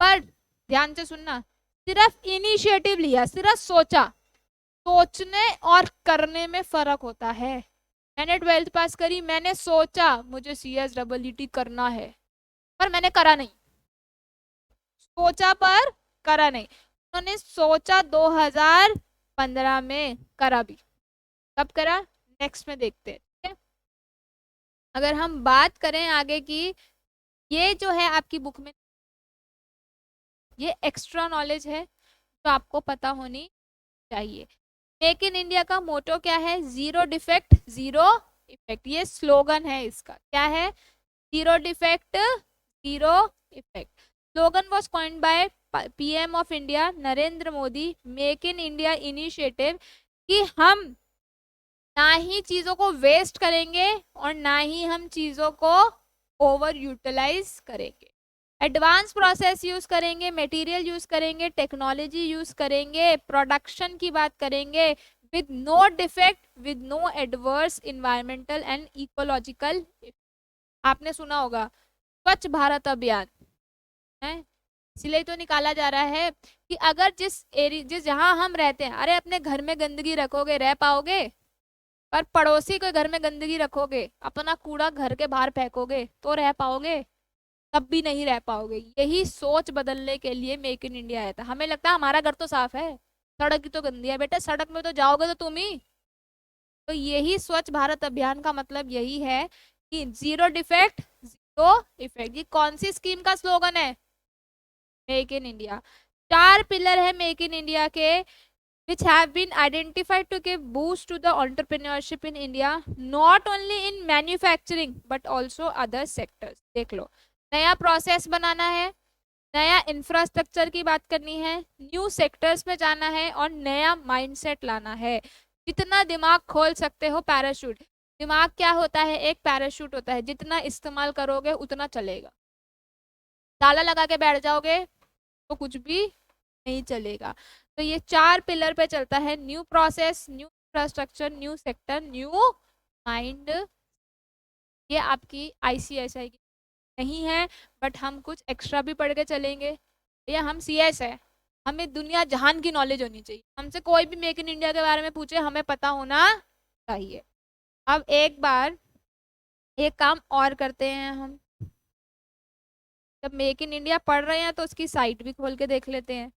पर ध्यान से सुनना, सिर्फ इनिशिएटिव लिया, सिर्फ सोचा। सोचने और करने में फर्क होता है। मैंने 12th पास करी, मैंने सोचा मुझे CSEET करना है, पर मैंने करा नहीं। सोचा पर करा नहीं। उन्होंने सोचा 2015 में, करा भी। कब करा, नेक्स्ट में देखते हैं, ठीक है। अगर हम बात करें आगे की, ये जो है आपकी बुक में, ये एक्स्ट्रा नॉलेज है जो आपको पता होनी चाहिए। मेक इन इंडिया का मोटो क्या है, जीरो डिफेक्ट जीरो इफेक्ट। ये स्लोगन है इसका, क्या है, zero defect zero effect. Slogan was coined bye PM of India Narendra Modi. Make in India initiative, कि हम ना ही चीजों को वेस्ट करेंगे और ना ही हम चीजों को ओवर यूटिलाइज करेंगे। एडवांस प्रोसेस यूज करेंगे, मटेरियल यूज करेंगे, टेक्नोलॉजी यूज करेंगे, प्रोडक्शन की बात करेंगे, with no defect, with no adverse environmental and ecological. आपने सुना होगा स्वच्छ भारत अभियान है, इसलिए तो निकाला जा रहा है कि अगर जिस जहां हम रहते हैं, अरे अपने घर में गंदगी रखोगे रह पाओगे, पर पड़ोसी के घर में गंदगी रखोगे, अपना कूड़ा घर के बाहर फेंकोगे तो रह पाओगे, तब भी नहीं रह पाओगे। यही सोच बदलने के लिए मेक इन इंडिया आया था। हमें लगता है हमारा घर तो साफ है, सड़क की तो गंदी है। बेटा सड़क में तो जाओगे तो तुम ही। तो यही स्वच्छ भारत अभियान का मतलब यही है कि जीरो डिफेक्ट जीरो इफेक्ट। ये कौन सी स्कीम का स्लोगन है, मेक इन इंडिया। 4 पिलर है मेक इन इंडिया के, which have been identified to give boost to the entrepreneurship in India, not only in manufacturing but also other sectors। देख लो, नया process बनाना है, नया इंफ्रास्ट्रक्चर की बात करनी है, न्यू सेक्टर्स में जाना है और नया माइंडसेट लाना है। जितना दिमाग खोल सकते हो, पैराशूट। दिमाग क्या होता है, एक पैराशूट होता है, जितना इस्तेमाल करोगे उतना चलेगा। ताला लगा के बैठ जाओगे तो कुछ भी नहीं चलेगा। तो ये 4 पिलर पे चलता है, new process, new infrastructure, new sector, new mind. ये आपकी ICSI की नहीं है, बट हम कुछ एक्स्ट्रा भी पढ़ के चलेंगे। या हम CS है, हमें दुनिया जहान की नॉलेज होनी चाहिए। हमसे कोई भी मेक इन इंडिया के बारे में पूछे, हमें पता होना चाहिए। अब एक बार एक काम और करते हैं हम, जब मेक इन इंडिया पढ़ रहे हैं तो उसकी साइट भी खोल के देख लेते हैं।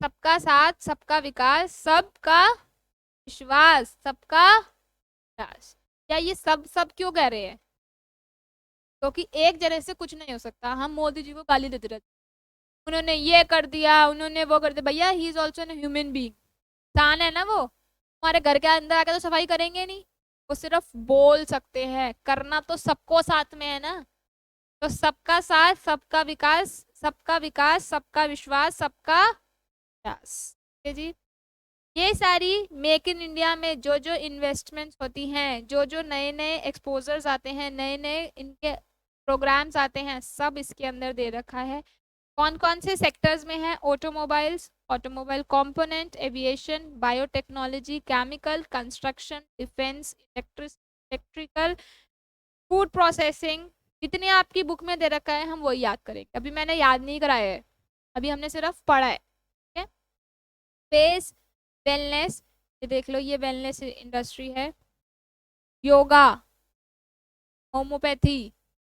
सबका साथ, सबका विकास, सबका विश्वास, सबका विकास। क्या ये सब सब क्यों कह रहे हैं, क्योंकि एक जने से कुछ नहीं हो सकता। हम मोदी जी को गाली देते रहते, उन्होंने ये कर दिया, उन्होंने वो कर दिया। भैया he is also an human being, इंसान है ना वो। हमारे घर के अंदर आके तो सफाई करेंगे नहीं, वो सिर्फ बोल सकते हैं, करना तो सबको साथ में है ना। तो सबका साथ, सबका विकास, सबका विकास, सबका विश्वास, सबका प्रयास। ठीक है जी। ये सारी मेक इन इंडिया में जो जो इन्वेस्टमेंट्स होती हैं, जो जो नए नए एक्सपोजर्स आते हैं, नए नए इनके प्रोग्राम्स आते हैं, सब इसके अंदर दे रखा है। कौन कौन से सेक्टर्स में है, automobiles, automobile component, aviation, biotechnology, chemical, construction, defence, electrical, food processing. जितने आपकी बुक में दे रखा है हम वही याद करेंगे। अभी मैंने याद नहीं कराया है, अभी हमने सिर्फ पढ़ा है। ठीक है। स्पेस, वेलनेस, ये देख लो, ये वेलनेस इंडस्ट्री है। योगा, होम्योपैथी,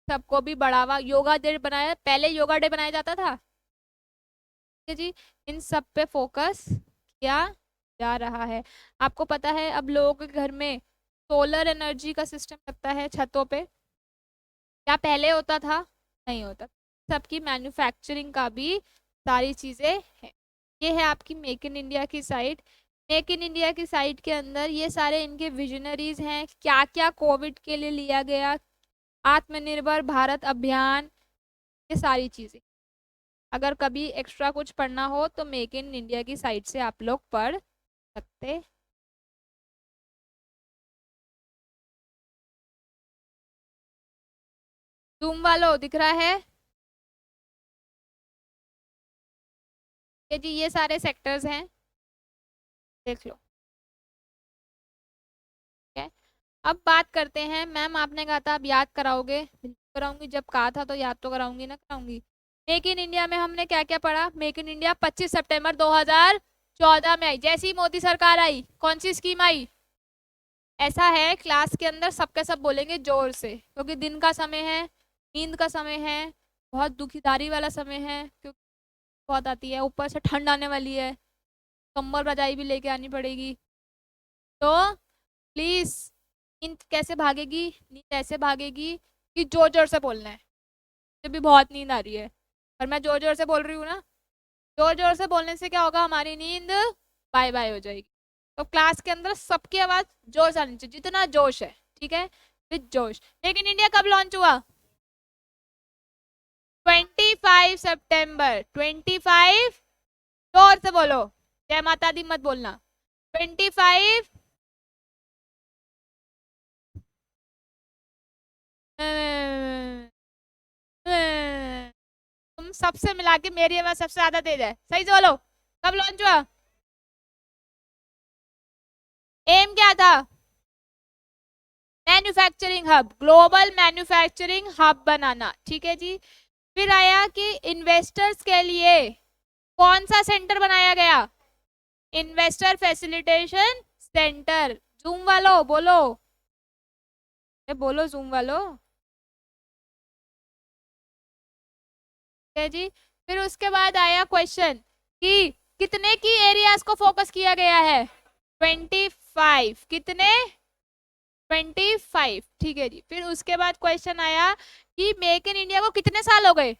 सबको भी बढ़ावा। योगा डे बनाया, पहले योगा डे बनाया जाता था। ठीक है जी। इन सब पे फोकस किया जा रहा है। आपको पता है अब लोगों के घर में सोलर एनर्जी का सिस्टम लगता है छतों पे, क्या पहले होता था, नहीं होता। सबकी मैन्युफैक्चरिंग का भी सारी चीजें हैं। ये है आपकी मेक इन इंडिया की साइट। मेक इन इंडिया की साइट के अंदर ये सारे इनके विजनरीज हैं, क्या क्या कोविड के लिए लिया गया, आत्मनिर्भर भारत अभियान, ये सारी चीजें। अगर कभी एक्स्ट्रा कुछ पढ़ना हो तो मेक इन इंडिया की साइट से आप लोग पढ़ सकते। जूम वालों दिख रहा है? जी ये सारे सेक्टर्स हैं, देख लो। ठीक है, अब बात करते हैं। मैम आपने कहा था अब याद कराओगे, बिल्कुल कराऊंगी, जब कहा था तो याद तो कराऊंगी ना कराऊंगी। मेक इन इंडिया में हमने क्या क्या पढ़ा? मेक इन इंडिया 25 सितंबर 2014 में आई, जैसी मोदी सरकार आई कौन सी स्कीम आई? ऐसा है क्लास के अंदर सबके सब बोलेंगे जोर से, क्योंकि दिन का समय है, नींद का समय है, बहुत दुखीदारी वाला समय है, क्योंकि बहुत आती है, ऊपर से ठंड आने वाली है, कंबल रजाई भी लेके आनी पड़ेगी। तो प्लीज, नींद कैसे भागेगी? नींद ऐसे भागेगी कि जोर जोर से बोलना है। मुझे भी बहुत नींद आ रही है, पर मैं जोर जोर से बोल रही हूँ ना। जोर जोर से बोलने से क्या होगा? हमारी नींद बाय बाय हो जाएगी। तो क्लास के अंदर सबकी आवाज जोर से आनी चाहिए, जितना जोश है, ठीक है, विद जोश। लेकिन इंडिया कब लॉन्च हुआ? 25 सितंबर 25, जोर से बोलो, जय माता दी मत बोलना। 25 तुम सबसे मिला के मेरी आवाज सबसे ज्यादा तेज है, सही से बोलो। कब लॉन्च हुआ? एम क्या था? Manufacturing hub, global manufacturing hub बनाना, ठीक है जी। फिर आया कि इन्वेस्टर्स के लिए कौन सा सेंटर बनाया गया? Investor facilitation centre. जूम वालों बोलो, बोलो जूम वालों। ठीक है जी। फिर उसके बाद आया क्वेश्चन कि कितने की एरियाज को फोकस किया गया है? 25। कितने? 25, ठीक है जी। फिर उसके बाद क्वेश्चन आया कि मेक इन इंडिया को कितने साल हो गए?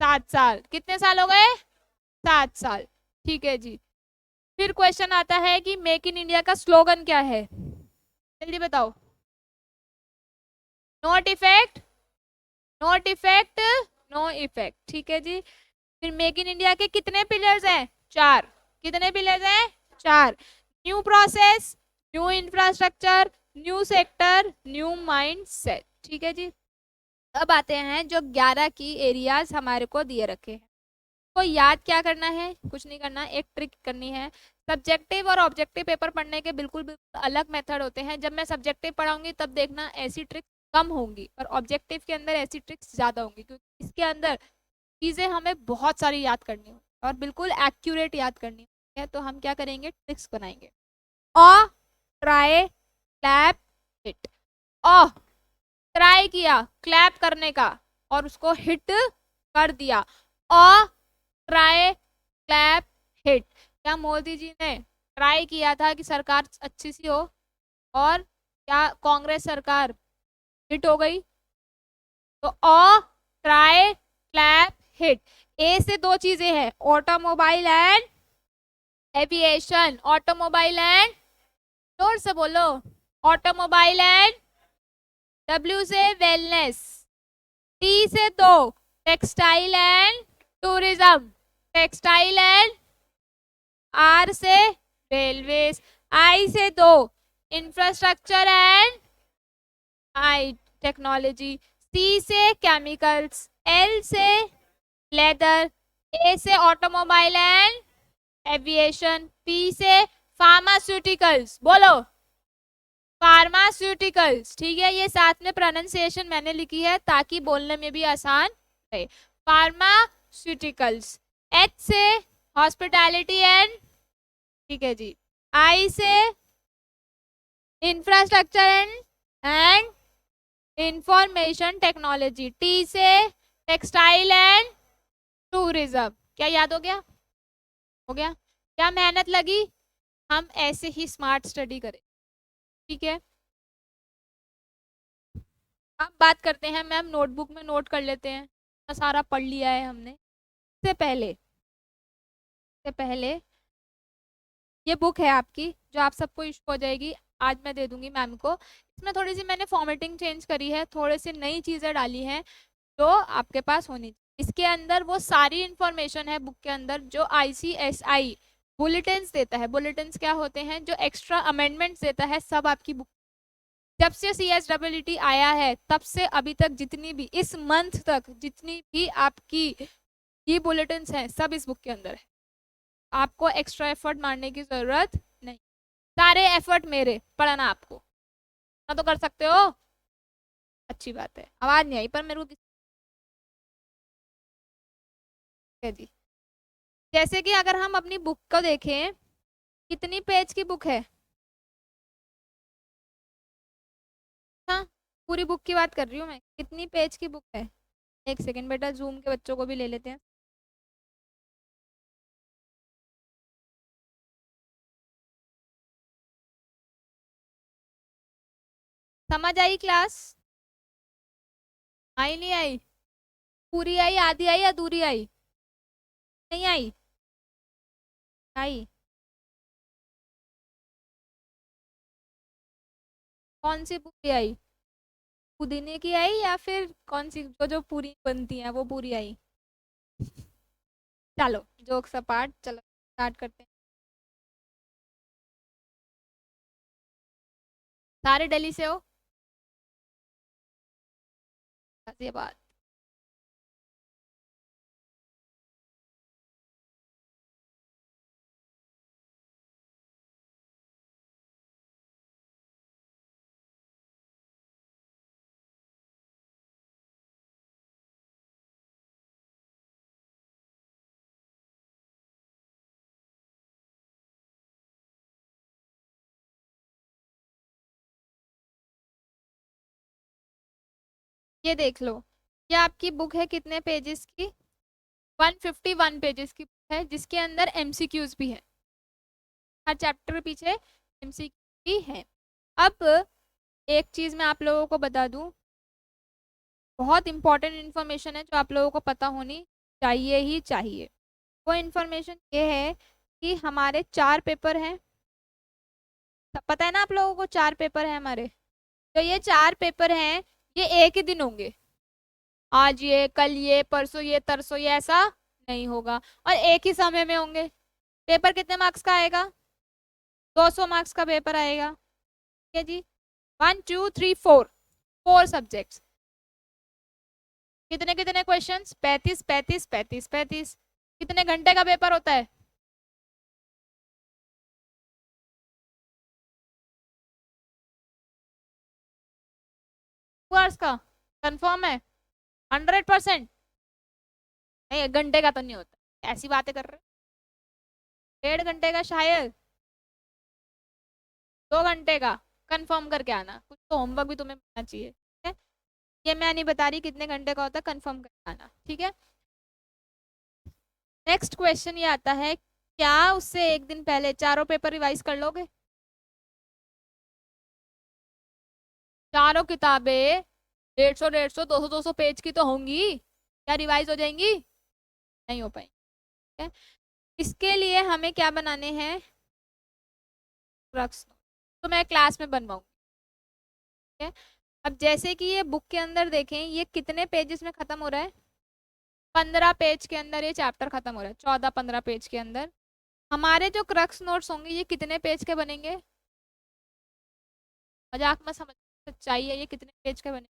7 साल। कितने साल हो गए? 7 साल, ठीक है जी। फिर क्वेश्चन आता है कि मेक इन इंडिया का स्लोगन क्या है? जल्दी बताओ। Not effect, not effect, no effect, ठीक है जी। फिर मेक इन इंडिया के कितने पिलर्स हैं? 4। कितने पिलर्स हैं? 4। New process, new infrastructure, new sector, new mind set, ठीक है जी। अब आते हैं जो 11 की एरियाज हमारे को दिए रखे हैं, तो याद क्या करना है? कुछ नहीं करना, एक ट्रिक करनी है। सब्जेक्टिव और ऑब्जेक्टिव पेपर पढ़ने के बिल्कुल बिल्कुल अलग मेथड होते हैं। जब मैं सब्जेक्टिव पढ़ाऊंगी तब देखना ऐसी ट्रिक कम होंगी, और ऑब्जेक्टिव के अंदर ऐसी ट्रिक्स ज्यादा होंगी, क्योंकि इसके अंदर चीजें हमें बहुत सारी याद करनी होगी और बिल्कुल एक्यूरेट याद करनी है। तो हम क्या करेंगे? ट्रिक्स बनाएंगे। अ try clap hit. A try किया क्लैप करने का और उसको हिट कर दिया। अ ट्राई क्लैप हिट। क्या मोदी जी ने ट्राई किया था कि सरकार अच्छी सी हो, और क्या कांग्रेस सरकार हिट हो गई? तो a try clap hit. A से 2 चीजें हैं, automobile and aviation. Automobile and, जोर से बोलो, ऑटोमोबाइल एंड। डब्ल्यू से वेलनेस। टी से 2, textile and tourism. Textile and. R से रेलवेज। आई से 2, infrastructure and I technology. C से केमिकल्स। एल से लेदर। ए से ऑटोमोबाइल एंड एविएशन। पी से फार्मास्यूटिकल्स, बोलो फार्मास्यूटिकल्स, ठीक है। ये साथ में प्रोनाउंसिएशन मैंने लिखी है ताकि बोलने में भी आसान रहे। फार्मास्यूटिकल्स। एच से हॉस्पिटैलिटी एंड, ठीक है जी। आई से infrastructure and information technology. T से टेक्सटाइल एंड टूरिज्म। क्या याद हो गया? हो गया? क्या मेहनत लगी? हम ऐसे ही स्मार्ट स्टडी करें, ठीक है। अब बात करते हैं, मैम नोटबुक में नोट कर लेते हैं, तो सारा पढ़ लिया है हमने। से पहले ये बुक है आपकी जो आप सबको इशू हो जाएगी, आज मैं दे दूंगी मैम को। इसमें थोड़ी सी मैंने फॉर्मेटिंग चेंज करी है, थोड़ी सी नई चीजें डाली हैं जो आपके पास होनी चाहिए। इसके अंदर वो सारी इंफॉर्मेशन है बुक के अंदर जो ICSI बुलेटिन्स देता है। बुलेटिन्स क्या होते हैं? जो एक्स्ट्रा अमेंडमेंट्स देता है सब आपकी बुक। जब से CSWT आया है तब से अभी तक जितनी भी इस मंथ तक जितनी भी आपकी ये बुलेटिन्स हैं सब इस बुक के अंदर है। आपको एक्स्ट्रा एफर्ट मारने की जरूरत नहीं, सारे एफर्ट मेरे पढ़ना आपको ना तो कर सकते हो। अच्छी बात है, आवाज नहीं आई पर मेरे को जी। जैसे कि अगर हम अपनी बुक को देखें, कितनी पेज की बुक है? हाँ, पूरी बुक की बात कर रही हूँ मैं, कितनी पेज की बुक है? एक सेकंड बेटा, जूम के बच्चों को भी ले लेते हैं। समझ आई क्लास? आई नहीं आई? पूरी आई, आधी आई, अधूरी आई? नहीं आई? आई? कौन सी पूरी आई? पुदीने की आई या फिर कौन सी जो जो पूरी बनती है वो पूरी आई? चलो जोक्स अपार्ट, चलो स्टार्ट करते हैं। सारे दिल्ली से हो? गाजियाबाद। ये देख लो, ये आपकी बुक है कितने पेजेस की? 151 पेजेस की बुक है जिसके अंदर MCQs भी है। हर चैप्टर के पीछे MCQ भी है। अब एक चीज मैं आप लोगों को बता दूं, बहुत इंपॉर्टेंट इन्फॉर्मेशन है जो आप लोगों को पता होनी चाहिए ही चाहिए। वो इन्फॉर्मेशन ये है कि हमारे 4 पेपर हैं। पता है ना आप लोगों को 4 पेपर हैं हमारे? तो ये 4 पेपर हैं, ये एक ही दिन होंगे। आज ये, कल ये, परसों ये, तरसों ये, ऐसा नहीं होगा। और एक ही समय में होंगे। पेपर कितने मार्क्स का आएगा? 200 मार्क्स का पेपर आएगा। ठीक है जी। 1 2 3 4, 4 सब्जेक्ट्स। कितने कितने क्वेश्चंस? 35 35 35 35। कितने घंटे का पेपर होता है? 2 आवर्स का? कंफर्म है? 100%? नहीं, 1 घंटे का तो नहीं होता, ऐसी बातें कर रहे हो। 1.5 घंटे का शायद, 2 घंटे का। कंफर्म करके आना, कुछ तो होमवर्क भी तुम्हें मिलना चाहिए, ठीक है? ये मैं नहीं बता रही कितने घंटे का होता है, कंफर्म करके आना, ठीक है? नेक्स्ट क्वेश्चन ये आता है, क्या उससे एक दिन पहले चारों पेपर रिवाइज कर लोगे? चारों किताबें 150 150 200 200 पेज की तो होंगी, क्या रिवाइज हो जाएंगी? नहीं हो पाएंगी। ठीक है? इसके लिए हमें क्या बनाने हैं? क्रक्स तो मैं क्लास में बनवाऊंगी। ठीक है? अब जैसे कि ये बुक के अंदर देखें, ये कितने पेजेस में खत्म हो रहा है? 15 पेज के अंदर ये चैप्टर खत्म हो रहा है, 14 15 पेज के अंदर। हमारे जो क्रक्स नोट्स होंगे ये कितने पेज के बनेंगे? मजाक में समझ, सच्चाई है, ये कितने पेज के बनेंगे?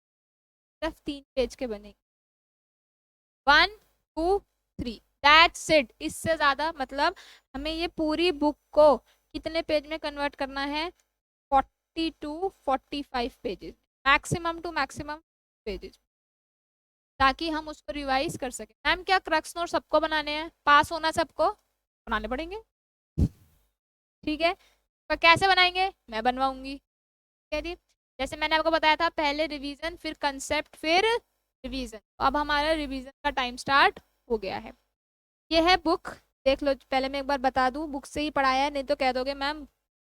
सिर्फ 3 पेज के बनेंगे। 1 2 3, दैट्स इट। इससे ज्यादा मतलब हमें ये पूरी बुक को कितने पेज में कन्वर्ट करना है? 40 to 45 pages, maximum to maximum pages, ताकि हम उसको रिवाइज कर सके। मैम क्या क्रक्स नोट सबको बनाने हैं? पास होना सबको बनाने पड़ेंगे, ठीक है? पर कैसे बनाएंगे? मैं बनवाऊंगी। ठीक है जी। जैसे मैंने आपको बताया था, पहले रिवीजन फिर कंसेप्ट फिर रिवीजन। अब हमारा रिवीजन का टाइम स्टार्ट हो गया है। ये है बुक, देख लो। पहले मैं एक बार बता दूं, बुक से ही पढ़ाया है, नहीं तो कह दोगे मैम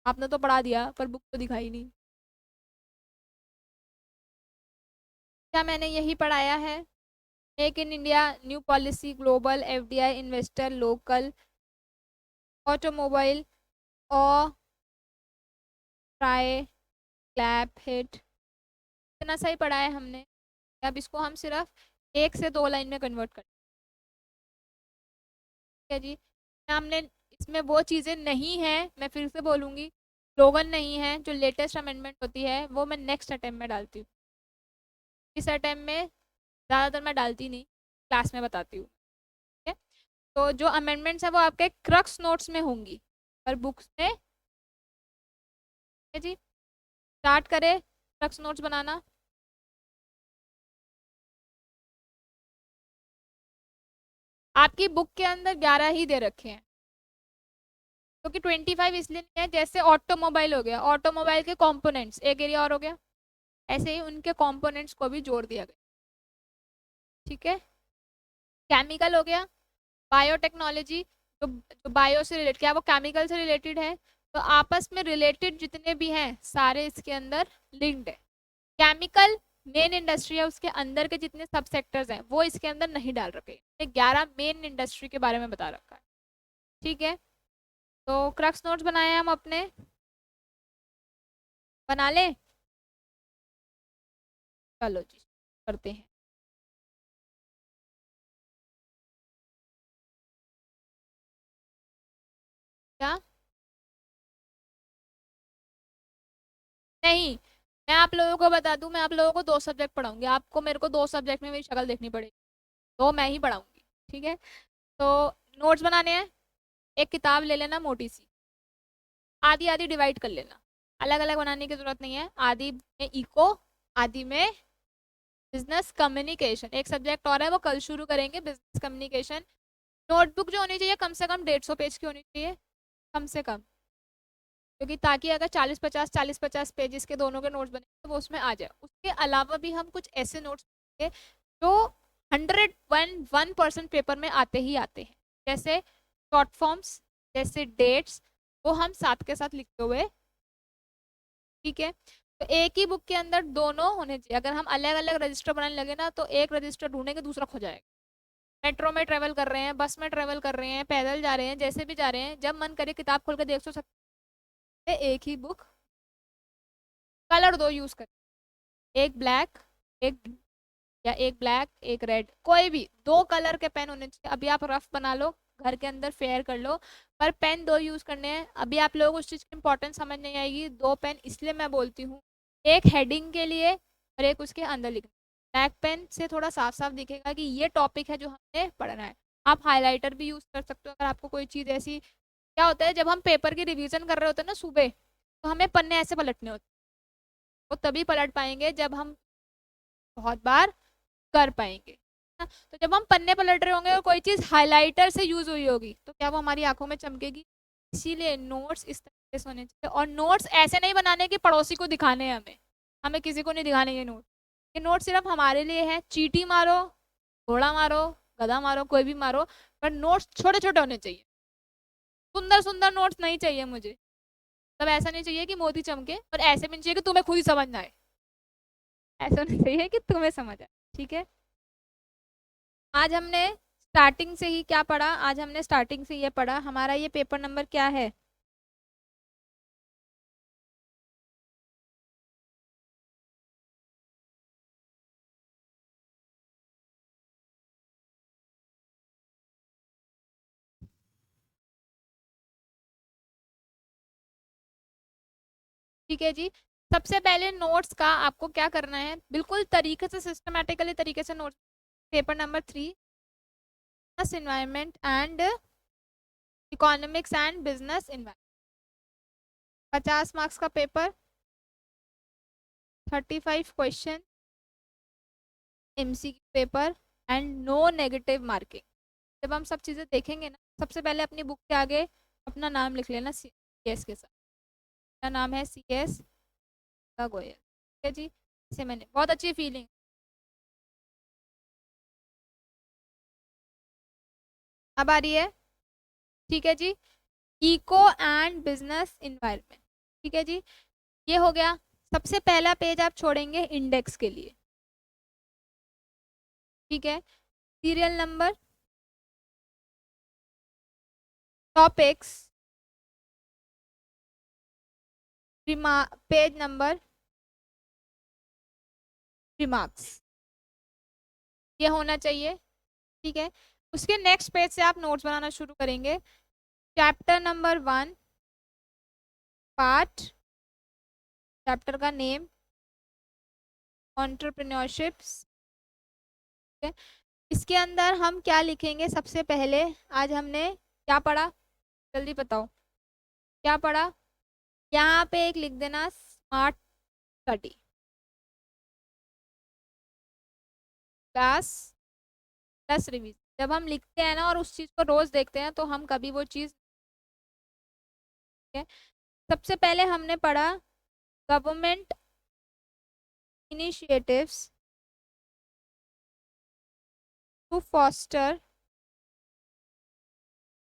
आपने तो पढ़ा दिया पर बुक तो दिखाई नहीं। क्या मैंने यही पढ़ाया है? Make in India, new policy, global, FDI, investor, local, automobile, और ट्राई, क्लैप, हिट। इतना सही पढ़ा है हमने। अब इसको हम सिर्फ 1 से 2 लाइन में कन्वर्ट कर, ठीक है जी। हमने इसमें वो चीज़ें नहीं हैं, मैं फिर से बोलूँगी, स्लोगन नहीं है, जो लेटेस्ट अमेंडमेंट होती है वो मैं नेक्स्ट अटेम्प्ट में डालती हूँ। इस अटेम्प्ट में ज़्यादातर मैं डालती नहीं, क्लास में बताती हूँ। ठीक है, तो जो अमेंडमेंट्स है वो आपके क्रक्स नोट्स में होंगी, पर बुक्स में। ठीक है जी, स्टार्ट करें क्रक्स नोट्स बनाना। आपकी बुक के अंदर 11 ही दे रखे हैं, क्योंकि 25 इसलिए नहीं है, जैसे ऑटोमोबाइल हो गया, ऑटोमोबाइल के कंपोनेंट्स एक एरिया और हो गया, ऐसे ही उनके कंपोनेंट्स को भी जोड़ दिया गया। ठीक है, केमिकल हो गया, बायोटेक्नोलॉजी, जो बायो से रिलेटेड, क्या वो केमिकल से रिलेटेड है, तो आपस में रिलेटेड जितने भी हैं सारे इसके अंदर लिंक्ड है। केमिकल मेन इंडस्ट्री है, उसके अंदर के जितने सब सेक्टर्स हैं वो इसके अंदर नहीं डाल रखे, 11 मेन इंडस्ट्री के बारे में बता रखा है। ठीक है, तो क्रक्स नोट्स बनाए हैं हम अपने, बना लें? चलो जी करते हैं। क्या? नहीं, मैं आप लोगों को बता दूं, मैं आप लोगों को 2 सब्जेक्ट पढ़ाऊंगी, आपको मेरे को 2 सब्जेक्ट में मेरी शक्ल देखनी पड़ेगी, तो मैं ही पढ़ाऊंगी। ठीक है, तो नोट्स बनाने हैं, एक किताब ले लेना मोटी सी, आधी आधी डिवाइड कर लेना, अलग अलग बनाने की जरूरत नहीं है, आधी में इको, आधी में बिजनेस कम्युनिकेशन, एक सब्जेक्ट और है वो कल शुरू करेंगे, बिजनेस कम्युनिकेशन। नोटबुक जो होनी चाहिए कम से कम 150 पेज की होनी चाहिए, कम से कम, क्योंकि ताकि अगर 40-50 पेजेस के दोनों के नोट्स बने तो वो उसमें आ जाए। उसके अलावा भी हम कुछ ऐसे नोट्स जो 101% पेपर में आते ही आते हैं, जैसे शॉर्ट फॉर्म्स, जैसे डेट्स, वो हम साथ के साथ लिखते हुए। ठीक है, तो एक ही बुक के अंदर दोनों होने चाहिए, अगर हम अलग अलग रजिस्टर बनाने लगे ना तो एक रजिस्टर ढूंढेंगे दूसरा खो जाएगा। मेट्रो में ट्रेवल कर रहे हैं, बस में ट्रेवल कर रहे हैं, पैदल जा रहे हैं, जैसे भी जा रहे हैं, जब मन करे किताब खोल के देख तो सकते हैं, एक ही बुक, कलर 2 यूज कर, एक ब्लैक, एक blue, या एक ब्लैक एक रेड, कोई भी 2 कलर के पेन होने चाहिए। अभी आप रफ बना लो, घर के अंदर फेयर कर लो, पर पेन 2 यूज करने हैं। अभी आप लोगों को उस चीज की इंपॉर्टेंस समझ नहीं आएगी, 2 पेन इसलिए मैं बोलती हूँ, एक हेडिंग के लिए और एक उसके अंदर लिखना। ब्लैक पेन से थोड़ा साफ साफ दिखेगा कि ये टॉपिक है जो हमने पढ़ना है। आप हाईलाइटर भी यूज कर सकते हो, अगर आपको कोई चीज ऐसी, क्या होता है जब हम पेपर की रिवीजन कर रहे होते हैं ना सुबह, तो हमें पन्ने ऐसे पलटने होते हैं, वो तभी पलट पाएंगे जब हम बहुत बार कर पाएंगे, है ना? तो जब हम पन्ने पलट रहे होंगे और कोई चीज हाइलाइटर से यूज हुई होगी तो क्या वो हमारी आंखों में चमकेगी? इसीलिए नोट्स इस तरीके से होने चाहिए, और नोट्स ऐसे नहीं बनाने कि पड़ोसी को दिखाने हैं, हमें हमें किसी को नहीं दिखाने ये नोट सिर्फ हमारे लिए है। चीटी मारो, घोड़ा मारो, गधा मारो, कोई भी मारो, पर नोट्स छोटे छोटे होने चाहिए। सुंदर सुंदर नोट्स नहीं चाहिए मुझे, तब ऐसा नहीं चाहिए कि मोती चमके, और ऐसे भी नहीं चाहिए कि तुम्हें खुद ही समझना है, ऐसा नहीं चाहिए कि तुम्हें समझ आए। ठीक है, आज हमने स्टार्टिंग से ही क्या पढ़ा? आज हमने स्टार्टिंग से ये पढ़ा, हमारा ये पेपर नंबर क्या है? ठीक है जी, सबसे पहले नोट्स का आपको क्या करना है, बिल्कुल तरीके से सिस्टमेटिकली तरीके से notes. Paper number 3, environment and economics and business environment, 50 marks का paper, 35 question, MCQ paper, and no negative marking. जब हम सब चीज़ें देखेंगे ना, सबसे पहले अपनी बुक के आगे अपना नाम लिख लेना सी एस के साथ। मेरा नाम है सी एस गोयल। ठीक है जी, इसे मैंने बहुत अच्छी फीलिंग। अब आ रही है, ठीक है जी, इको एंड बिजनेस इन्वायरमेंट। ठीक है जी, ये हो गया। सबसे पहला पेज आप छोड़ेंगे इंडेक्स के लिए। ठीक है, serial number, topics, page number, remarks, ये होना चाहिए। ठीक है, उसके नेक्स्ट पेज से आप नोट्स बनाना शुरू करेंगे। चैप्टर नंबर 1, पार्ट, चैप्टर का नेम एंटरप्रेन्योरशिप्स। इसके अंदर हम क्या लिखेंगे सबसे पहले? आज हमने क्या पढ़ा, जल्दी बताओ क्या पढ़ा? यहाँ पे एक लिख देना, smart study class plus revision. जब हम लिखते हैं ना और उस चीज को रोज देखते हैं तो हम कभी वो चीज। सबसे पहले हमने पढ़ा government initiatives to foster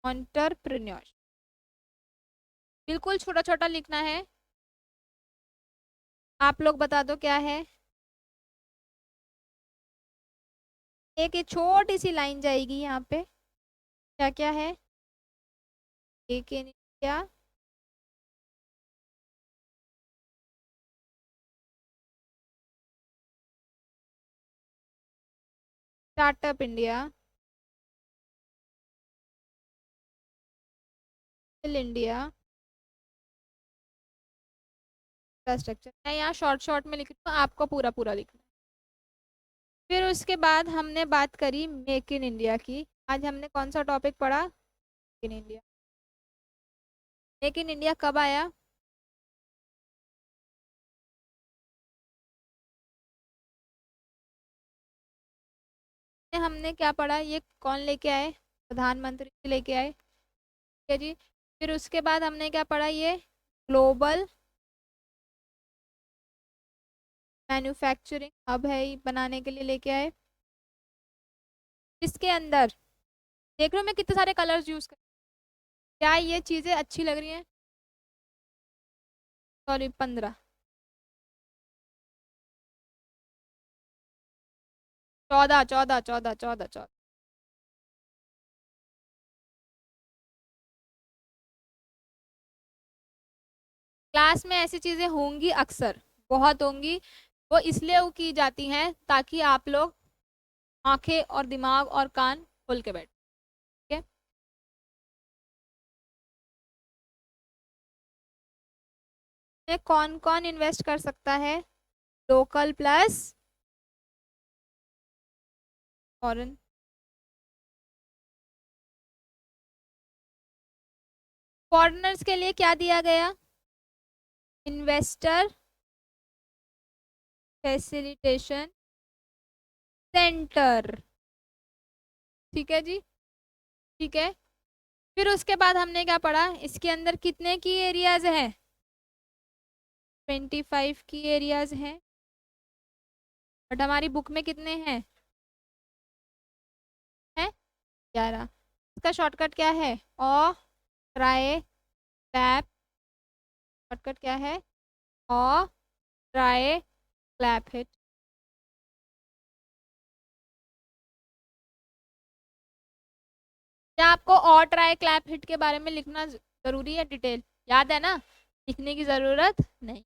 entrepreneurship. बिल्कुल छोटा छोटा लिखना है। आप लोग बता दो क्या है। एक ये छोटी सी लाइन जाएगी यहाँ पे, क्या क्या है? एक India, startup India, skill India, infrastructure. मैं यहाँ शॉर्ट शॉर्ट में लिख रही हूँ, आपको पूरा पूरा लिखना है। फिर उसके बाद हमने बात करी मेक इन इंडिया की। आज हमने कौन सा टॉपिक पढ़ा? Make in India. Make in India कब आया? हमने क्या पढ़ा? ये कौन लेके आए? प्रधानमंत्री जी लेके आए, ठीक है जी। फिर उसके बाद हमने क्या पढ़ा? ये ग्लोबल मैन्युफैक्चरिंग हब है, ये बनाने के लिए लेके आए। इसके अंदर देख रहे हो मैं कितने सारे कलर्स यूज कर, क्या ये चीजें अच्छी लग रही हैं? सॉरी 15, 14, 14, 14, 14, 14। क्लास में ऐसी चीजें होंगी अक्सर, बहुत होंगी। वो इसलिए वो की जाती हैं ताकि आप लोग आंखें और दिमाग और कान खोल के बैठ, ठीक है। में कौन कौन इन्वेस्ट कर सकता है? Local plus foreign. फॉरेनर्स के लिए क्या दिया गया? इन्वेस्टर फैसिलिटेशन सेंटर, ठीक है जी, ठीक है। फिर उसके बाद हमने क्या पढ़ा? इसके अंदर कितने की एरियाज हैं? 25 की एरियाज हैं, बट हमारी बुक में कितने हैं? 11। इसका शॉर्टकट क्या है? ओ ट्राई क्लैप। शॉर्टकट क्या है? ओ ट्राई क्लैप हिट। क्या आपको और ट्राई क्लैप हिट के बारे में लिखना जरूरी है? डिटेल याद है ना, लिखने की जरूरत नहीं।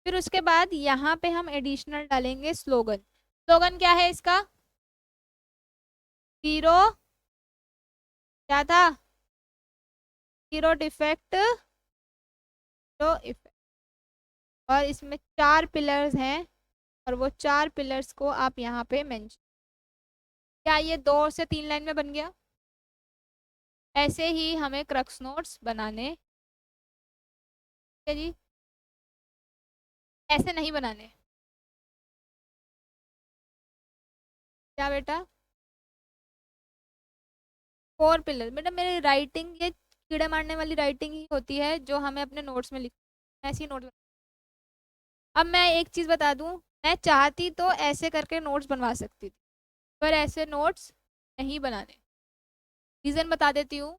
फिर उसके बाद यहाँ पे हम एडिशनल डालेंगे स्लोगन। स्लोगन क्या है इसका? जीरो, क्या था? Zero defect, zero effect. और इसमें 4 पिलर्स हैं और वो 4 पिलर्स को आप यहाँ पे मेंशन। क्या ये 2 से 3 लाइन में बन गया? ऐसे ही हमें क्रक्स नोट्स बनाने, ठीक है जी। ऐसे नहीं बनाने। क्या बेटा? 4 पिलर बेटा, मेरी राइटिंग ये कीड़े मारने वाली राइटिंग ही होती है जो हमें अपने नोट्स में लिख, ऐसी नोट। अब मैं एक चीज बता दूं, मैं चाहती तो ऐसे करके नोट्स बनवा सकती थी, पर ऐसे नोट्स नहीं बनाने। रीजन बता देती हूँ।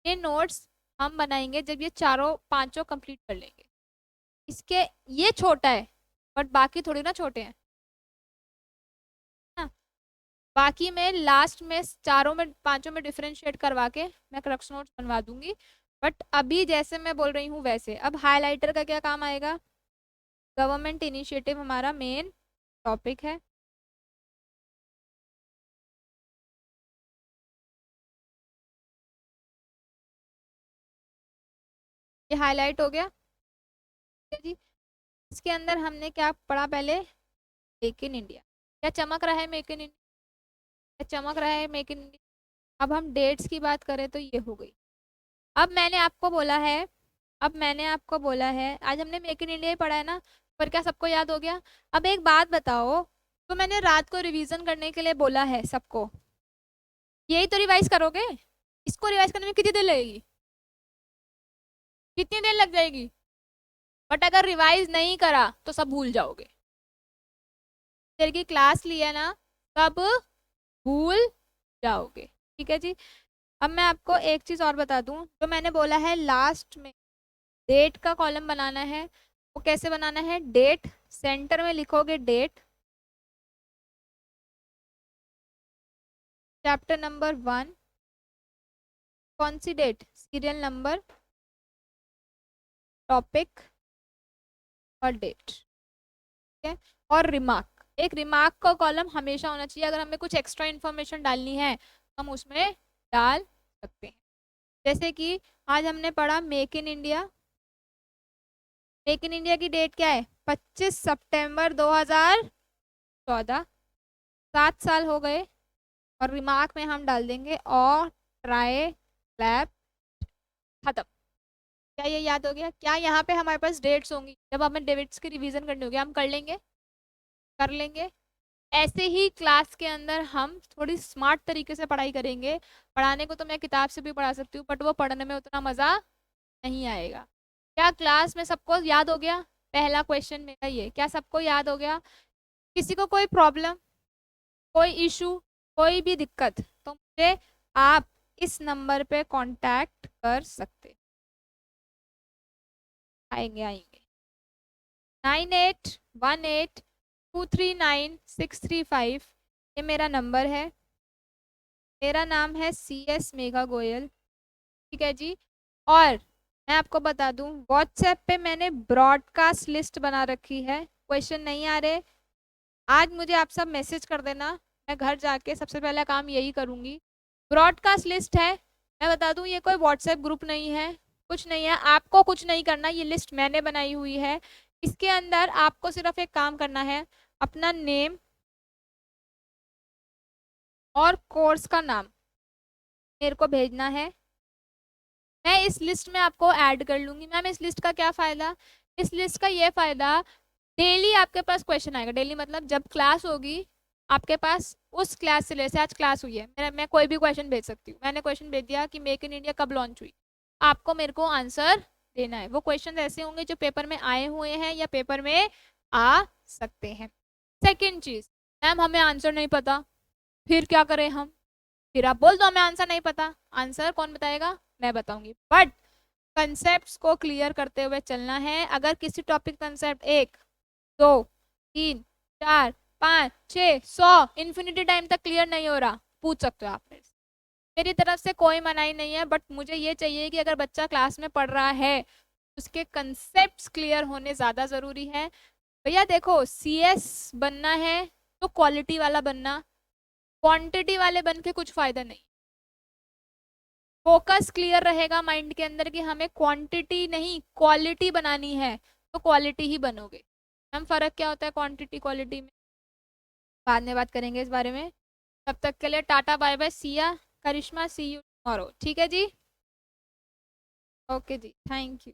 ये नोट्स हम बनाएंगे जब ये चारों पांचों कंप्लीट कर लेंगे। इसके ये छोटा है, बट बाकी थोड़ी ना छोटे हैं ना। बाकी मैं लास्ट में चारों में पांचों में डिफरेंशिएट करवा के मैं क्रक्स नोट्स बनवा दूंगी। बट अभी जैसे मैं बोल रही हूँ वैसे। अब हाइलाइटर का क्या काम आएगा? गवर्नमेंट इनिशिएटिव हमारा मेन टॉपिक है। ये हाईलाइट हो गया, ठीक है जी। इसके अंदर हमने क्या पढ़ा पहले, मेक इन इंडिया। क्या चमक रहा है मेक इन इंडिया, क्या चमक रहा है मेक इन इंडिया। अब हम डेट्स की बात करें तो ये हो गई। अब मैंने आपको बोला है, अब मैंने आपको बोला है, आज हमने मेक इन इंडिया ही पढ़ा है ना, पर क्या सबको याद हो गया। अब एक बात बताओ, तो मैंने रात को रिवीजन करने के लिए बोला है सबको, यही तो रिवाइज करोगे। इसको रिवाइज करने में कितनी देर लगेगी, कितनी देर लग जाएगी। बट अगर रिवाइज नहीं करा तो सब भूल जाओगे। देर की क्लास लिया ना, सब भूल जाओगे, ठीक है जी। अब मैं आपको एक चीज और बता दूं, जो मैंने बोला है लास्ट में डेट का कॉलम बनाना है, वो कैसे बनाना है, डेट सेंटर में लिखोगे डेट, चैप्टर नंबर 1, कौन सी डेट, सीरियल नंबर, टॉपिक और डेट, ठीक है। और रिमार्क, एक रिमार्क का कॉलम हमेशा होना चाहिए, अगर हमें कुछ एक्स्ट्रा इन्फॉर्मेशन डालनी है तो हम उसमें डाल सकते हैं। जैसे कि आज हमने पढ़ा make in India, make in India की डेट क्या है, 25 सितंबर 2014, 7 साल हो गए। और रिमार्क में हम डाल देंगे और ट्राई क्लैप, खत्म। क्या ये याद हो गया। क्या यहाँ पे हमारे पास डेट्स होंगी, जब हमें डेट्स की रिवीजन करनी होगी हम कर लेंगे, कर लेंगे। ऐसे ही क्लास के अंदर हम थोड़ी स्मार्ट तरीके से पढ़ाई करेंगे। पढ़ाने को तो मैं किताब से भी पढ़ा सकती हूँ, बट वो पढ़ने में उतना मज़ा नहीं आएगा। क्या क्लास में सबको याद हो गया, पहला क्वेश्चन मेरा ये, क्या सबको याद हो गया। किसी को कोई प्रॉब्लम, कोई इशू, कोई भी दिक्कत, तो मुझे आप इस नंबर पे कांटेक्ट कर सकते, आएंगे आएंगे 9818239635, ये मेरा नंबर है। मेरा नाम है CS मेघा गोयल, ठीक है जी। और मैं आपको बता दूं, व्हाट्सएप पे मैंने ब्रॉडकास्ट लिस्ट बना रखी है। क्वेश्चन नहीं आ रहे, आज मुझे आप सब मैसेज कर देना, मैं घर जाके सबसे पहला काम यही करूंगी। ब्रॉडकास्ट लिस्ट है, मैं बता दूं ये कोई व्हाट्सएप ग्रुप नहीं है, कुछ नहीं है, आपको कुछ नहीं करना, ये लिस्ट मैंने बनाई हुई है। इसके अंदर आपको सिर्फ एक काम करना है, अपना नेम और कोर्स का नाम मेरे को भेजना है। मैं इस लिस्ट में आपको ऐड कर लूंगी। मैम इस लिस्ट का क्या फ़ायदा, इस लिस्ट का ये फ़ायदा, डेली आपके पास क्वेश्चन आएगा। डेली मतलब जब क्लास होगी आपके पास, उस क्लास से जैसे आज क्लास हुई है, मैं कोई भी क्वेश्चन भेज सकती हूँ। मैंने क्वेश्चन भेज दिया कि मेक इन इंडिया कब लॉन्च हुई, आपको मेरे को आंसर देना है। वो क्वेश्चन ऐसे होंगे जो पेपर में आए हुए हैं या पेपर में आ सकते हैं। सेकेंड चीज, मैम हमें आंसर नहीं पता, फिर क्या करें हम, फिर आप बोल दो हमें आंसर नहीं पता। आंसर कौन बताएगा, मैं बताऊंगी। बट कंसेप्ट को क्लियर करते हुए चलना है। अगर किसी टॉपिक कंसेप्ट 1 2 3 4 5 6 100 इन्फिनिटी टाइम तक क्लियर नहीं हो रहा, पूछ सकते हो आप मेरे से, मेरी तरफ से कोई मनाही नहीं है। बट मुझे ये चाहिए कि अगर बच्चा क्लास में पढ़ रहा है उसके कंसेप्ट क्लियर होने ज़्यादा ज़रूरी है। भैया देखो, CS बनना है तो क्वालिटी वाला बनना, क्वांटिटी वाले बन के कुछ फायदा नहीं। फोकस क्लियर रहेगा माइंड के अंदर कि हमें क्वांटिटी नहीं क्वालिटी बनानी है, तो क्वालिटी ही बनोगे। मैम फर्क क्या होता है क्वांटिटी क्वालिटी में, बाद में बात करेंगे इस बारे में। तब तक के लिए tata bye bye, Siya Karishma, see you tomorrow, ठीक है जी। ओके जी, थैंक यू।